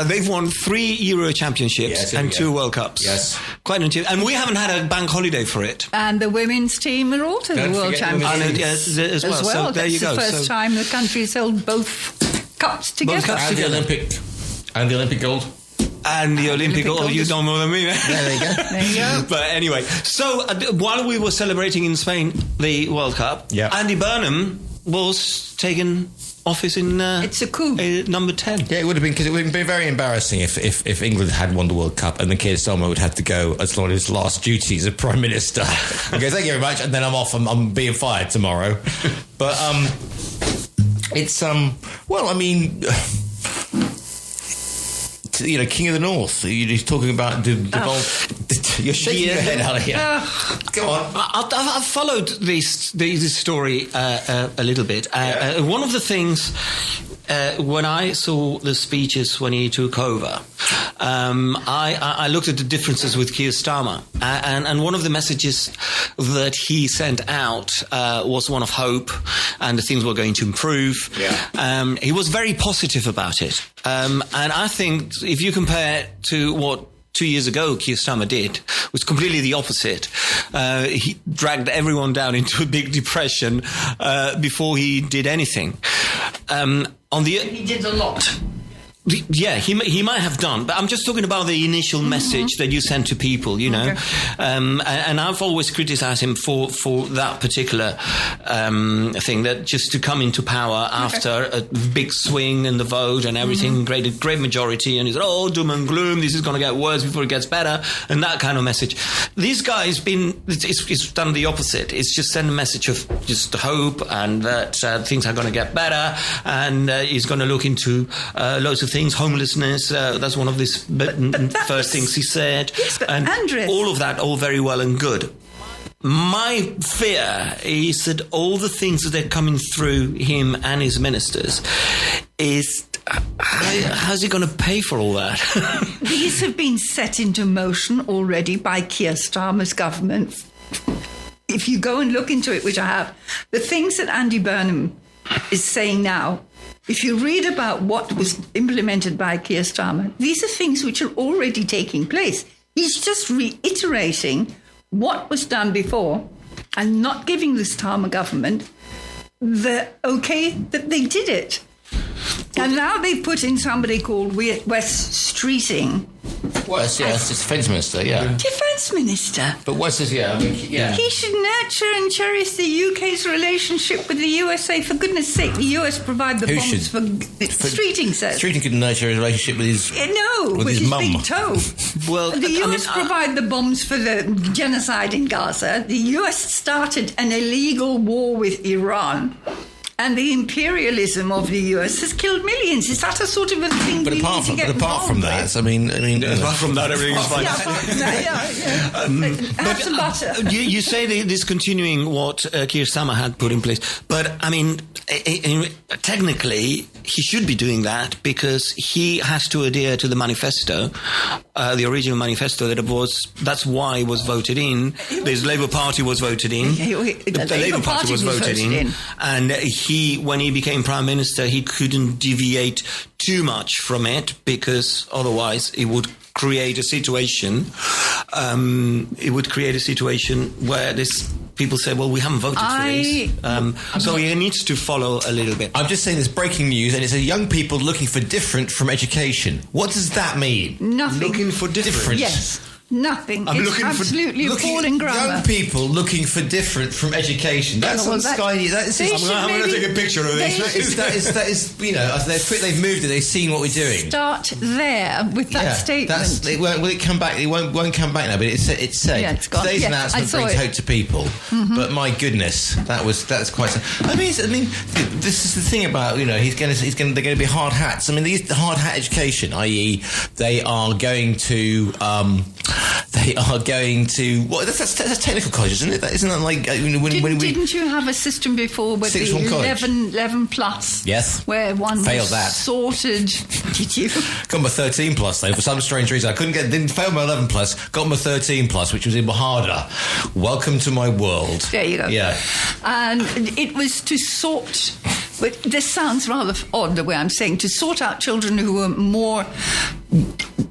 G: they've won 3 Euro Championships and 2 World Cups.
D: Yes.
G: Quite an achievement. And we haven't had a bank holiday for it.
F: And the women's team are also the World Champions.
G: As well. So there you go.
F: That's the first time the country's held both cups together.
D: And the Olympic gold.
G: And the Olympic gold, you don't know more than me.
D: There you go.
F: There you go.
G: But anyway, so while we were celebrating in Spain the World Cup, Andy Burnham was taking office in
F: it's a coup.
G: Number 10.
D: Yeah, it would have been, because it would have been very embarrassing if England had won the World Cup and the Keir Starmer would have to go as long as his last duties as Prime Minister. Okay, thank you very much, and then I'm off. I'm being fired tomorrow. But it's well, I mean, you know, King of the North. You're talking about you're shaking your head out of here. Go on.
G: I've followed this story a little bit. One of the things when I saw the speeches when he took over, I looked at the differences with Keir Starmer, and one of the messages that he sent out was one of hope, and the things were going to improve. Yeah. He was very positive about it, and I think if you compare it to what 2 years ago Keir Starmer did, was completely the opposite. He dragged everyone down into a big depression before he did anything.
F: He did a lot.
G: Yeah, he might have done, but I'm just talking about the initial message that you send to people, you know. And I've always criticized him for that particular thing, that just to come into power after a big swing in the vote and everything, great majority, and he said, oh, doom and gloom, this is going to get worse before it gets better, and that kind of message. This guy's it's done the opposite. It's just sent a message of just hope and that things are going to get better, and he's going to look into loads of things. Homelessness, that's one of the first things he said.
F: Yes, but
G: and
F: Andres,
G: all of that, all very well and good. My fear is that all the things that are coming through him and his ministers is, how's he going to pay for all that?
F: These have been set into motion already by Keir Starmer's government. If you go and look into it, which I have, the things that Andy Burnham is saying now, if you read about what was implemented by Keir Starmer, these are things which are already taking place. He's just reiterating what was done before and not giving the Starmer government the okay that they did it. And now they've put in somebody called Wes Streeting.
D: Wes, yes, it's Defence Minister, yeah.
F: Defence Minister.
D: But Wes is, yeah, I mean, yeah.
F: He should nurture and cherish the UK's relationship with the USA. For goodness sake, the US provide the bombs for Streeting says.
D: Streeting could nurture his relationship with his
F: his
D: mum.
F: big toe.
G: Well,
F: the US provide the bombs for the genocide in Gaza. The US started an illegal war with Iran. And the imperialism of the US has killed millions. Is that a sort of a thing we need to get
D: apart from that, I mean,
G: apart from that, everything's fine.
F: Yeah, apart from that, have some butter.
G: You say this continuing what Keir Starmer had put in place, but I mean, technically, he should be doing that because he has to adhere to the manifesto, the original manifesto that's why it was voted in. The Labour Party was voted in.
F: The Labour Party was voted in.
G: And when he became Prime Minister, he couldn't deviate too much from it because otherwise it would create a situation. Where people say, well, we haven't voted for this. So he needs to follow a little bit.
D: I'm just saying there's breaking news, and it's a young people looking for different from education. What does that mean?
F: Nothing.
G: Looking for different.
F: Yes. Nothing. It's absolutely appalling grammar.
D: Young people looking for different from education. That's on Sky. That is.
G: I'm going to take a picture of this.
D: That is. You know, they've moved it. They've seen what we're doing.
F: Start there with that statement.
D: Will it come back? It won't come back now. But it's said.
F: Yeah, it's gone.
D: Today's announcement brings hope to people. Mm-hmm. But my goodness, that's quite. I mean, this is the thing about they're going to be hard hats. I mean, these hard hat education, i.e., they are going to. Well, that's technical colleges, isn't it? Isn't that like
F: didn't you have a system before with the 11 plus?
D: Yes,
F: where one
D: failed
F: was sorted. Did you?
D: Got my 13 plus though for some strange reason. I didn't fail my 11 plus. Got my 13 plus, which was even harder. Welcome to my world.
F: There you go.
D: Yeah,
F: and it was to sort. But this sounds rather odd the way I'm saying, to sort out children who were more,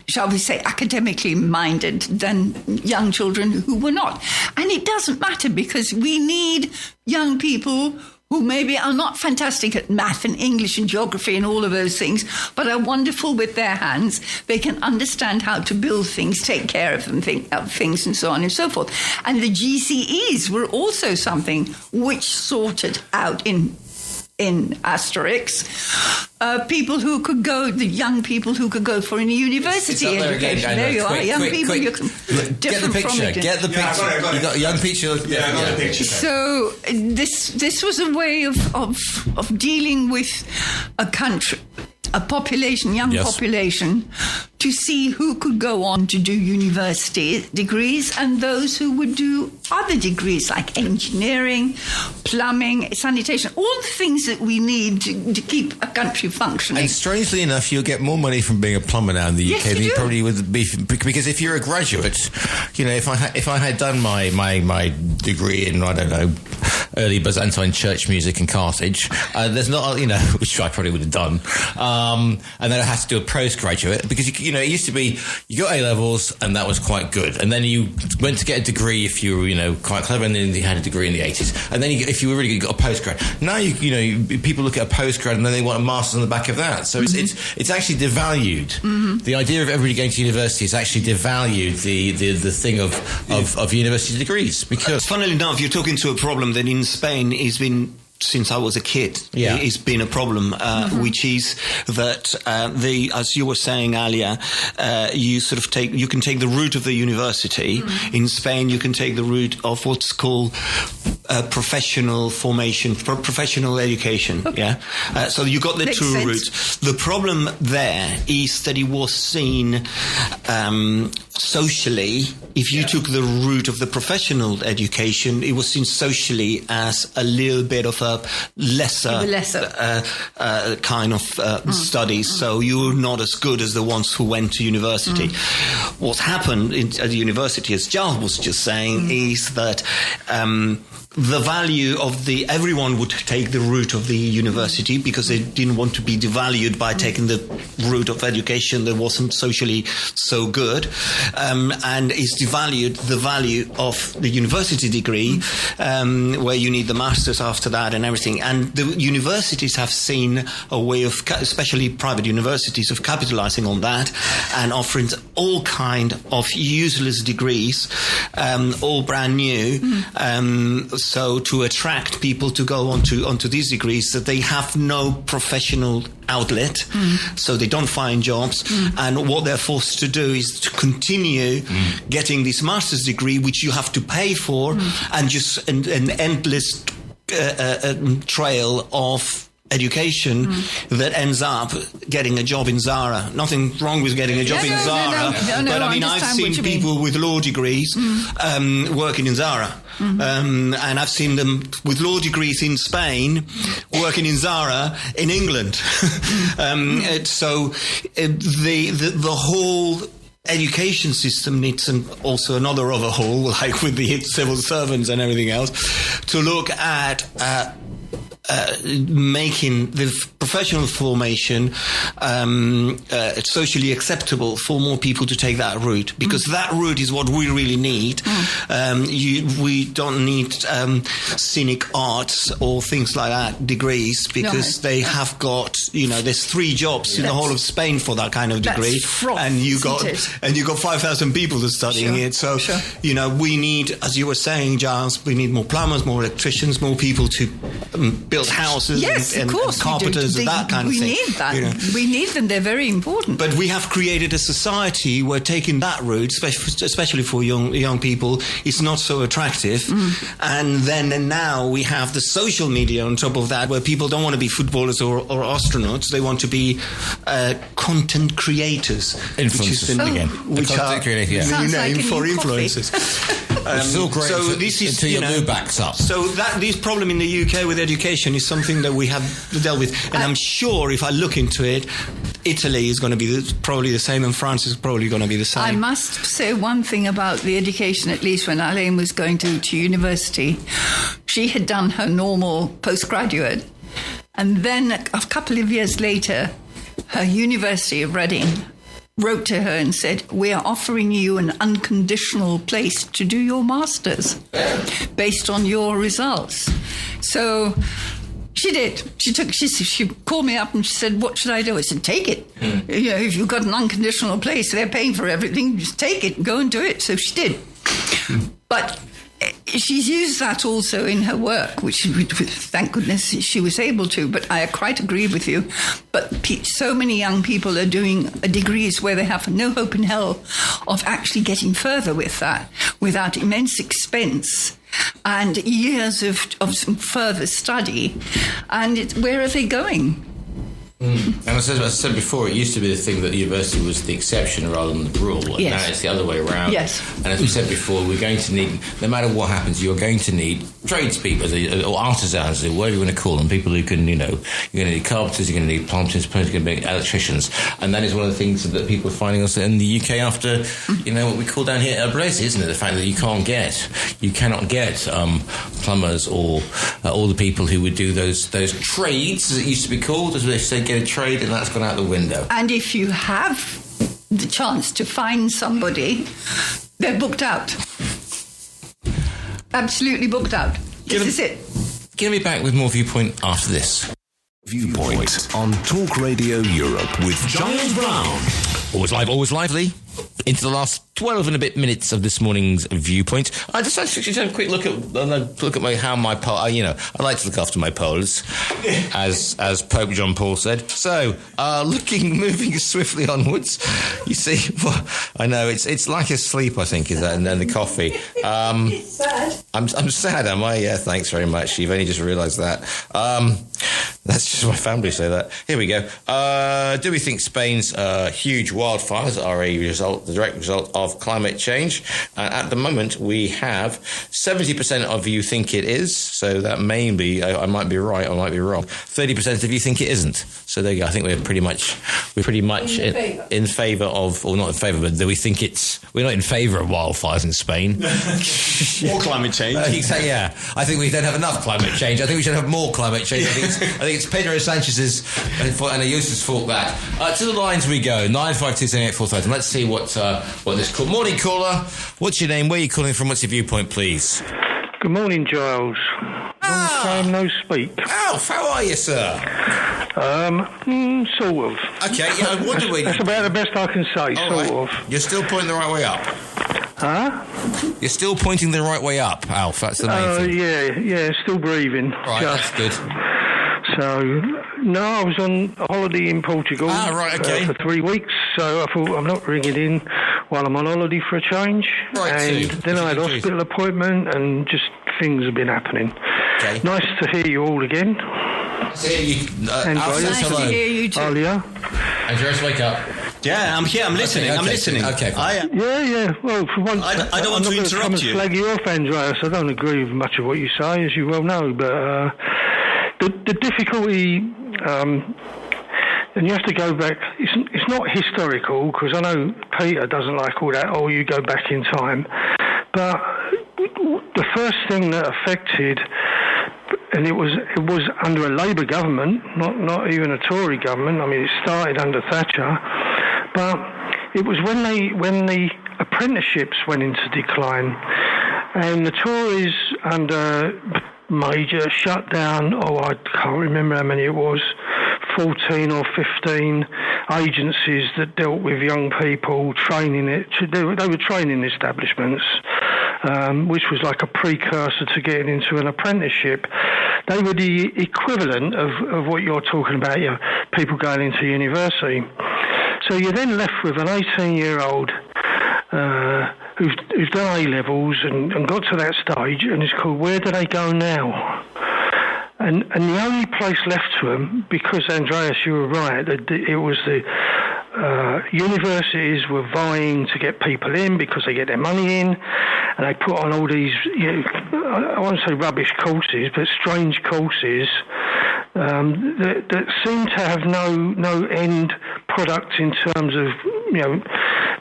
F: shall we say, academically minded than young children who were not. And it doesn't matter because we need young people who maybe are not fantastic at math and English and geography and all of those things, but are wonderful with their hands. They can understand how to build things, take care of them, things and so on and so forth. And the GCEs were also something which sorted out in asterisks, people who could go, the young people who could go for a university education. There you are, young people. You can
D: get the picture. Get the picture. I got it. You got a young picture.
G: Yeah, I got the picture.
F: So this was a way of dealing with a country, a population, young population, to see who could go on to do university degrees and those who would do other degrees like engineering, plumbing, sanitation, all the things that we need to keep a country functioning.
D: And strangely enough, you'll get more money from being a plumber now in the UK than you probably would be, because if you're a graduate, if I had done my degree in, I don't know, early Byzantine church music in Carthage, there's not, which I probably would have done, and then I had to do a postgraduate because it used to be you got A-levels and that was quite good, and then you went to get a degree if you were quite clever, and then you had a degree in the 80s, and then if you were really good, you got a postgrad. Now people look at a postgrad and then they want a master's on the back of that, so it's actually devalued. Mm-hmm. The idea of everybody going to university has actually devalued the thing of university degrees, because
G: funnily enough, you're talking to a problem that in Spain has been since I was a kid. It's been a problem, which is that as you were saying earlier, you can take the route of the university. Mm-hmm. In Spain, you can take the route of what's called professional formation, professional education. Okay. Yeah. So you got the two routes. The problem there is that it was seen socially. If you took the route of the professional education, it was seen socially as a little bit of a lesser kind of studies. So you're not as good as the ones who went to university. What's happened at the university, as Giles was just saying, is that the value of everyone would take the route of the university because they didn't want to be devalued by taking the route of education that wasn't socially so good, and is devalued the value of the university degree, where you need the masters after that and everything. And the universities have seen a way of, especially private universities, of capitalizing on that and offering all kind of useless degrees, all brand new. So to attract people to go onto these degrees, that they have no professional outlet, so they don't find jobs, and what they're forced to do is to continue getting this master's degree, which you have to pay for, and just an endless trail of education that ends up getting a job in Zara. Nothing wrong with getting a job in Zara, but I mean, I've seen people with law degrees working in Zara. And I've seen them with law degrees in Spain working in Zara in England. So the whole education system needs also another overhaul, like with the civil servants and everything else, to look at making the professional formation socially acceptable for more people to take that route, because that route is what we really need. We don't need scenic arts or things like that degrees, because they have got, there's 3 jobs in the whole of Spain for that kind of degree, and you got 5,000 people that's studying it. So we need, as you were saying, Giles, we need more plumbers, more electricians, more people to build houses and carpenters and that kind of thing.
F: We need that. We need them. They're very important.
G: But we have created a society where taking that route, especially for young people, is not so attractive. And now we have the social media on top of that, where people don't want to be footballers or astronauts. They want to be content creators.
D: Influencers again.
G: Which are the name for influencers.
D: It's all great until your blue backs up.
G: So this problem in the UK with education is something that we have dealt with. And I'm sure if I look into it, Italy is going to be probably the same, and France is probably going to be the same.
F: I must say one thing about the education, at least when Alain was going to university. She had done her normal postgraduate, and then a couple of years later, her University of Reading wrote to her and said, "We are offering you an unconditional place to do your master's based on your results." So she did. She called me up and she said, "What should I do?" I said, "Take it. If you've got an unconditional place, they're paying for everything. Just take it and go and do it." So she did. But she's used that also in her work, which thank goodness she was able to. But I quite agree with you. But so many young people are doing degrees where they have no hope in hell of actually getting further with that without immense expense and years of some further study. And where are they going?
D: And as I said before, it used to be the thing that the university was the exception rather than the rule, and now it's the other way around.
F: Yes. And
D: as we said before, we're going to need, no matter what happens, you're going to need tradespeople or artisans, or whatever you want to call them, people who can, you're going to need carpenters, you're going to need plumbers, you're going to need electricians, and that is one of the things that people are finding us in the UK after, what we call down here Brexit, isn't it? The fact that you cannot get plumbers or all the people who would do those trades, as it used to be called, as they say, get a trade, and that's gone out the window.
F: And if you have the chance to find somebody, they're booked out. Absolutely booked out. This is it.
D: Going to be back with more Viewpoint after this.
B: Viewpoint on Talk Radio Europe with Giles Brown.
D: Always live, always lively. Into the last 12 and a bit minutes of this morning's Viewpoint. I just actually have a quick look at my poll. I like to look after my polls, as Pope John Paul said. So, moving swiftly onwards. You see, I know it's like a sleep, I think, is that, and then the coffee.
F: It's sad.
D: I'm sad, am I? Yeah, thanks very much. You've only just realised that. That's just my family say that. Here we go. Do we think Spain's huge wildfires are the direct result of climate change? At the moment, we have 70% of you think it is. So that may be, I might be right, I might be wrong. 30% of you think it isn't. So there you go. I think we're pretty much in favour of, or not in favour, but we think we're not in favour of wildfires in Spain.
G: More climate change.
D: Yeah. I think we don't have enough climate change. I think we should have more climate change. I think it's Pedro Sanchez's and Ayuso's fault that. To the lines we go. 952784000. Let's see what this call. Morning, caller. What's your name? Where are you calling from? What's your viewpoint, please?
I: Good morning, Giles. Long time no speak.
D: Alf, how are you, sir?
I: Sort of.
D: Okay, yeah, what do we...
I: That's about the best I can say, sort of.
D: You're still pointing the right way up?
I: Huh?
D: You're still pointing the right way up, Alf, that's the main thing.
I: Yeah, still breathing.
D: Right, that's good.
I: So, no, I was on a holiday in Portugal
D: for
I: 3 weeks, so I thought I'm not ringing in while I'm on holiday for a change.
D: Right,
I: and then I had a hospital appointment and just things have been happening.
D: Okay.
I: Nice to hear you all again.
D: Nice to hear you.
F: Nice to hear you too.
I: Alia.
D: Andreas, wake up.
G: Yeah, I'm here. I'm listening. I'm listening.
D: Okay, fine.
I: Yeah. Well, for once,
G: I don't want to interrupt you.
I: I'm not going to slag you off, Andreas. I don't agree with much of what you say, as you well know. But the difficulty, and you have to go back. It's not historical, because I know Peter doesn't like all that. Oh, you go back in time. But the first thing that affected and it was under a Labour government, not even a Tory government. I mean, it started under Thatcher, but it was when the apprenticeships went into decline, and the Tories under Major shut down. I can't remember how many it was. 14 or 15 agencies that dealt with young people, training it. They were training establishments, which was like a precursor to getting into an apprenticeship. They were the equivalent of what you're talking about, people going into university. So you're then left with an 18-year-old who's done A-levels and got to that stage, and it's called, where do they go now? And the only place left to them, because, Andreas, you were right, it was the universities were vying to get people in because they get their money in, and they put on all these, I won't say rubbish courses, but strange courses that seem to have no end product in terms of,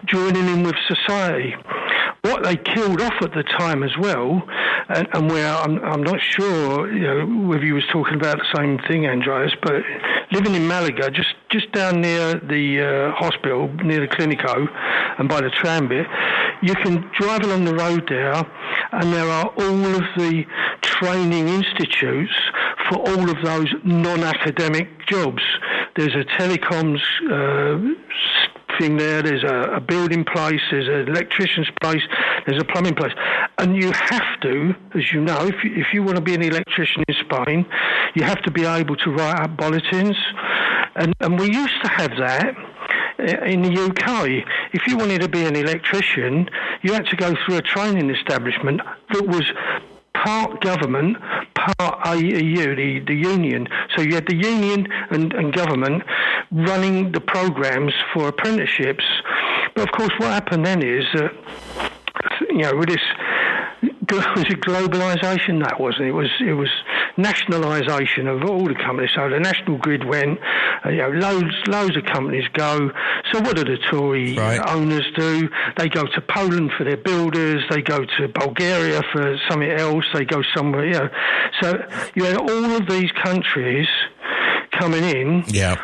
I: joining in with society. What they killed off at the time as well, and where I'm not sure whether you was talking about the same thing, Andreas, but living in Malaga, just down near the hospital, near the Clinico, and by the tram bit, you can drive along the road there, and there are all of the training institutes for all of those non-academic jobs. There's a telecoms thing there, there's a building place, there's an electrician's place, there's a plumbing place. And you have to, as you know, if you want to be an electrician in Spain, you have to be able to write up bulletins. And we used to have that in the UK. If you wanted to be an electrician, you had to go through a training establishment that was part government, part AEU, the union. So you had the union and government running the programs for apprenticeships. But of course, what happened then is that, with this, was it globalisation? That wasn't. It was nationalisation of all the companies. So the national grid went. Loads of companies go. So what do the Tory owners do? They go to Poland for their builders. They go to Bulgaria for something else. They go somewhere. So you had all of these countries coming in,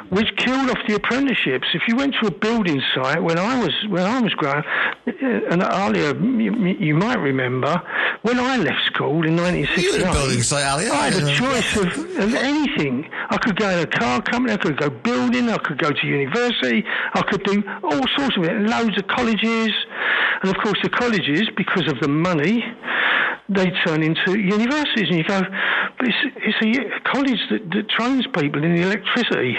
I: which killed off the apprenticeships. If you went to a building site when I was growing, and earlier you might remember when I left school in 1969.
D: You were a building site, Ali.
I: I had a choice of anything. I could go in a car company. I could go building. I could go to university. I could do all sorts of it. Loads of colleges, and of course the colleges, because of the money, they turn into universities, and you go, but it's a college that trains people in electricity.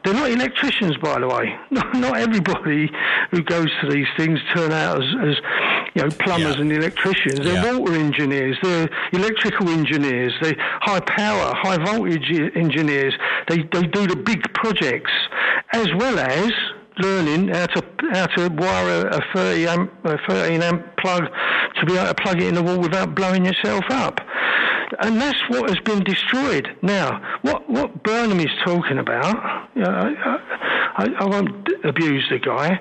I: They're not electricians, by the way. Not everybody who goes to these things turn out as plumbers and electricians. They're water engineers. They're electrical engineers. They're high power, high voltage engineers. They do the big projects, as well as learning how to wire a 13 amp plug to be able to plug it in the wall without blowing yourself up. And that's what has been destroyed. Now, what Burnham is talking about, I won't abuse the guy,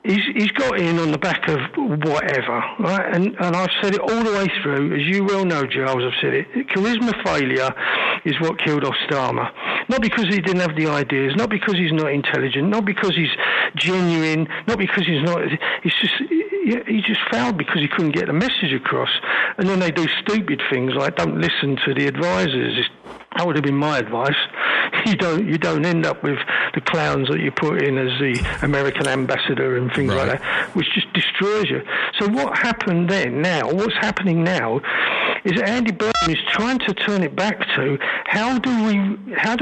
I: he's got in on the back of whatever, right? And I've said it all the way through, as you well know, Giles, I've said it. Charisma failure is what killed off Starmer. Not because he didn't have the ideas, not because he's not intelligent, not because he's genuine, not because he's not... He just failed because he couldn't get the message across. And then they do stupid things like don't listen to the advisors. That would have been my advice. You don't end up with the clowns that you put in as the American ambassador and things like that, which just destroys you. So what happened then? Now, what's happening now is Andy Burnham is trying to turn it back to how do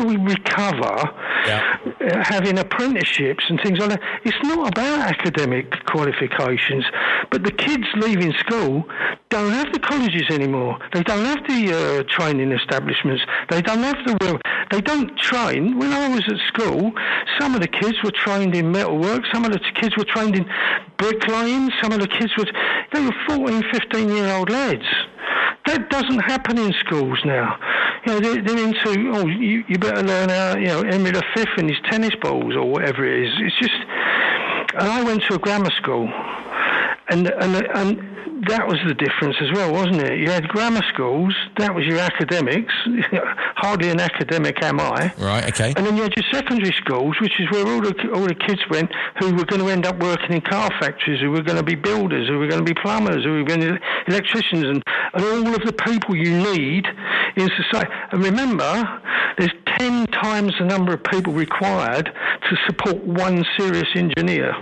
I: we recover having apprenticeships and things like that. It's not about academic qualifications, but the kids leaving school don't have the colleges anymore. They don't have the training establishments. They don't have they don't train. When I was at school, some of the kids were trained in metalwork, some of the kids were trained in bricklaying, some of the kids they were 14, 15-year-old lads. That doesn't happen in schools now. They're into, you better learn how, Henry V and his tennis balls or whatever it is. It's just, and I went to a grammar school, And that was the difference as well, wasn't it? You had grammar schools, that was your academics, hardly an academic am I.
D: Right, okay.
I: And then you had your secondary schools, which is where all the kids went who were going to end up working in car factories, who were going to be builders, who were going to be plumbers, who were going to be electricians, and all of the people you need in society. And remember, there's 10 times the number of people required to support one serious engineer.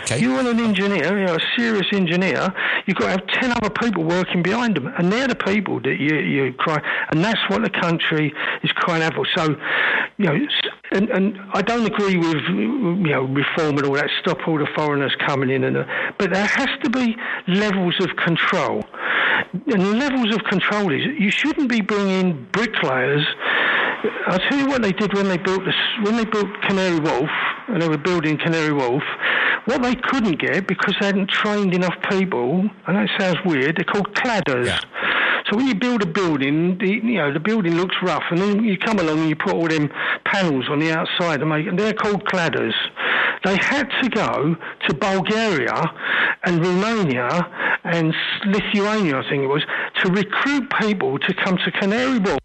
D: Okay.
I: You want an engineer, a serious engineer, you've got to have 10 other people working behind them. And they're the people that you cry. And that's what the country is crying out for. So, and I don't agree with, reform and all that, stop all the foreigners coming in. But there has to be levels of control. And levels of control is, you shouldn't be bringing bricklayers. I'll tell you what they did when they built Canary Wharf, and they were building Canary Wharf. What they couldn't get, because they hadn't trained enough people, and that sounds weird, they're called cladders. Yeah. So when you build a building, the building looks rough, and then you come along and you put all them panels on the outside and they're called cladders. They had to go to Bulgaria and Romania and Lithuania, I think it was, to recruit people to come to Canary Wharf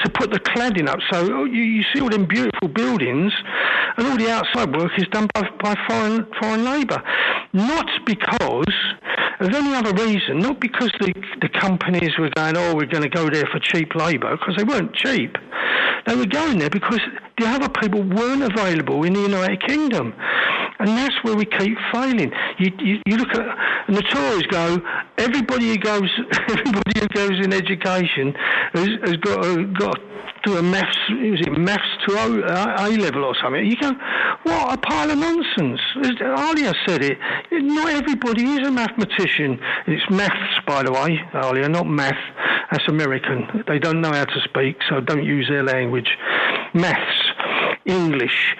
I: to put the cladding up. So you see all them beautiful buildings, and all the outside work is done by foreign labour. Not because of any other reason, not because the companies were going, we're going to go there for cheap labour, because they weren't cheap. They were going there because the other people weren't available in the United Kingdom. And that's where we keep failing. You look at, and the Tories go, everybody who goes in education has got to do a maths to A level or something. You go, what a pile of nonsense. Alia said it. Not everybody is a mathematician. It's maths, by the way, Alia, not math. That's American. They don't know how to speak, so don't use their language. Maths, English.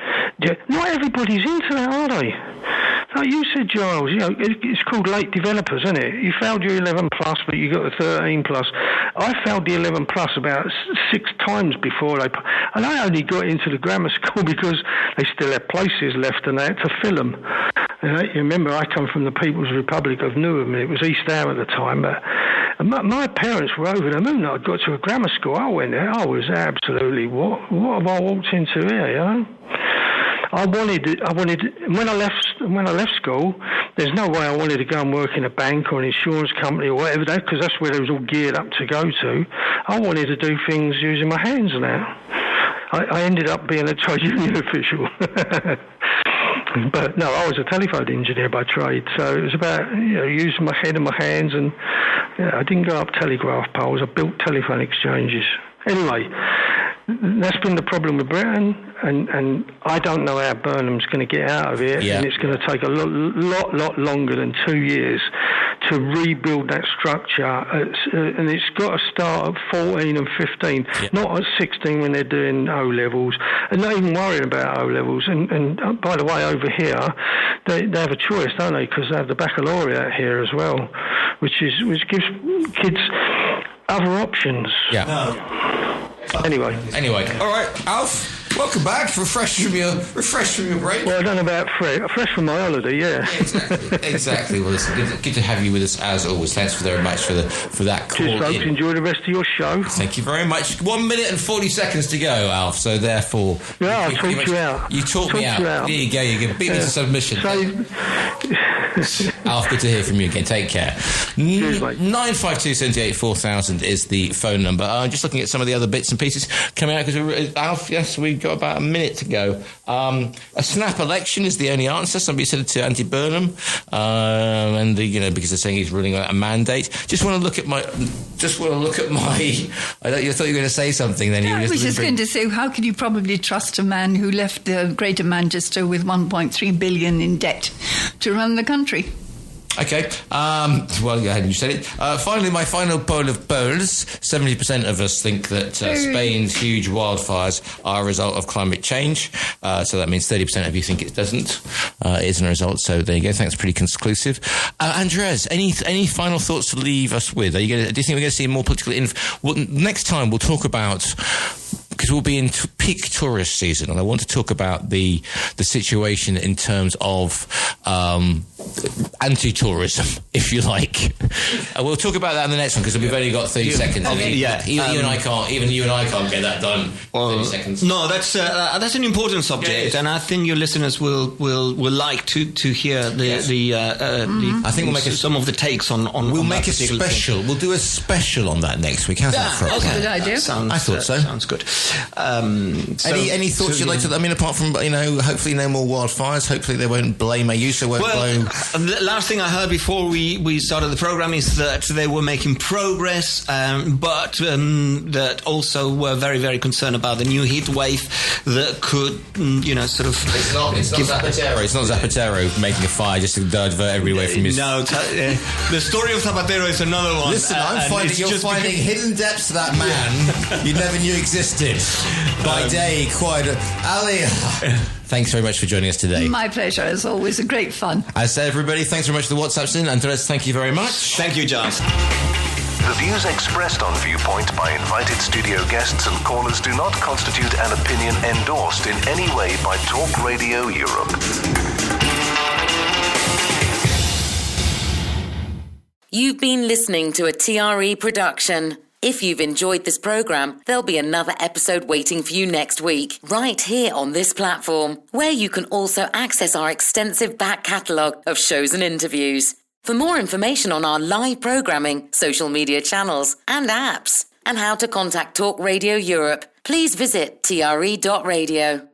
I: Not everybody's into that, are they? Like you said, Giles, it's called late developers, isn't it? You failed your 11 plus, but you got the 13 plus. I failed the 11 plus about 6 times before and I only got into the grammar school because they still had places left and they had to fill them. And you remember, I come from the People's Republic of Newham, and it was East Howe at the time, but my parents were over the moon. I got to a grammar school. I went there. I was absolutely, what have I walked into here, I wanted. When I left school, there's no way I wanted to go and work in a bank or an insurance company or whatever that, because that's where they was all geared up to go to. I wanted to do things using my hands and that. I ended up being a trade union official. But no, I was a telephone engineer by trade, so it was about using my head and my hands, and I didn't go up telegraph poles. I built telephone exchanges. Anyway, that's been the problem with Britain, and I don't know how Burnham's going to get out of it, and it's going to take a lot longer than 2 years to rebuild that structure, and it's got to start at 14 and 15, not at 16 when they're doing O-levels, and not even worrying about O-levels. And by the way, over here, they have a choice, don't they, because they have the baccalaureate here as well, which gives kids other options.
D: Yeah.
I: Anyway,
D: all right, Alf, welcome back. Refreshed from your break.
I: Well, I don't know about fresh from my holiday. Yeah,
D: exactly. Well, it's good to have you with us as always. Thanks very much for that call.
I: Cheers, folks. Enjoy the rest of your show.
D: Thank you very much. 1 minute and 40 seconds to go, Alf. So therefore,
I: I'll talk you out.
D: You talk me out. There you go. You can beat me to submission. Alf, good to hear from you again. Take care. 952 78 4000 is the phone number. Just looking at some of the other bits and pieces coming out, because Alf, yes, we've got about a minute to go. A snap election is the only answer. Somebody said it to Andy Burnham, and because they're saying he's ruling out a mandate. Just want to look at my. I thought you were going to say something. Then
F: I was just going to say, how could you probably trust a man who left the Greater Manchester with 1.3 billion in debt to run the country?
D: Okay. Well, go ahead and you said it. Finally, my final poll of polls. 70% of us think that Spain's huge wildfires are a result of climate change. So that means 30% of you think it doesn't. It isn't a result. So there you go. Thanks. Pretty conclusive. Andres, any final thoughts to leave us with? Do you think we're going to see more political next time we'll talk about, because we'll be in peak tourist season, and I want to talk about the situation in terms of anti-tourism, if you like. We'll talk about that in the next one because we've only got 30 seconds.
G: Okay,
D: Even you and I can't get that done. 30 seconds.
G: No, that's an important subject, and I think your listeners will like to hear I think we'll make some of the takes on.
D: We'll
G: on
D: make a special. We'll do a special on that next week. How's that for us?
F: Good idea.
D: I thought so.
G: Sounds good.
D: Any thoughts you'd like to? I mean, apart from hopefully no more wildfires. Hopefully they won't blame Ayuso.
G: The last thing I heard before we started the program is that they were making progress, but that also were very, very concerned about the new heat wave that could, sort of.
D: It's not Zapatero. It's not Zapatero making a fire just to divert everywhere from his.
G: No, the story of Zapatero is another one.
D: Listen, you're finding hidden depths to that man you never knew existed. By day, quite Ali. Thanks very much for joining us today.
F: My pleasure. It's always a great fun.
D: I say, everybody, thanks very much for the WhatsApps in. Andres, thank you very much.
G: Thank you, Giles.
B: The views expressed on Viewpoint by invited studio guests and callers do not constitute an opinion endorsed in any way by Talk Radio Europe.
A: You've been listening to a TRE production. If you've enjoyed this programme, there'll be another episode waiting for you next week, right here on this platform, where you can also access our extensive back catalogue of shows and interviews. For more information on our live programming, social media channels and apps, and how to contact Talk Radio Europe, please visit TRE.radio.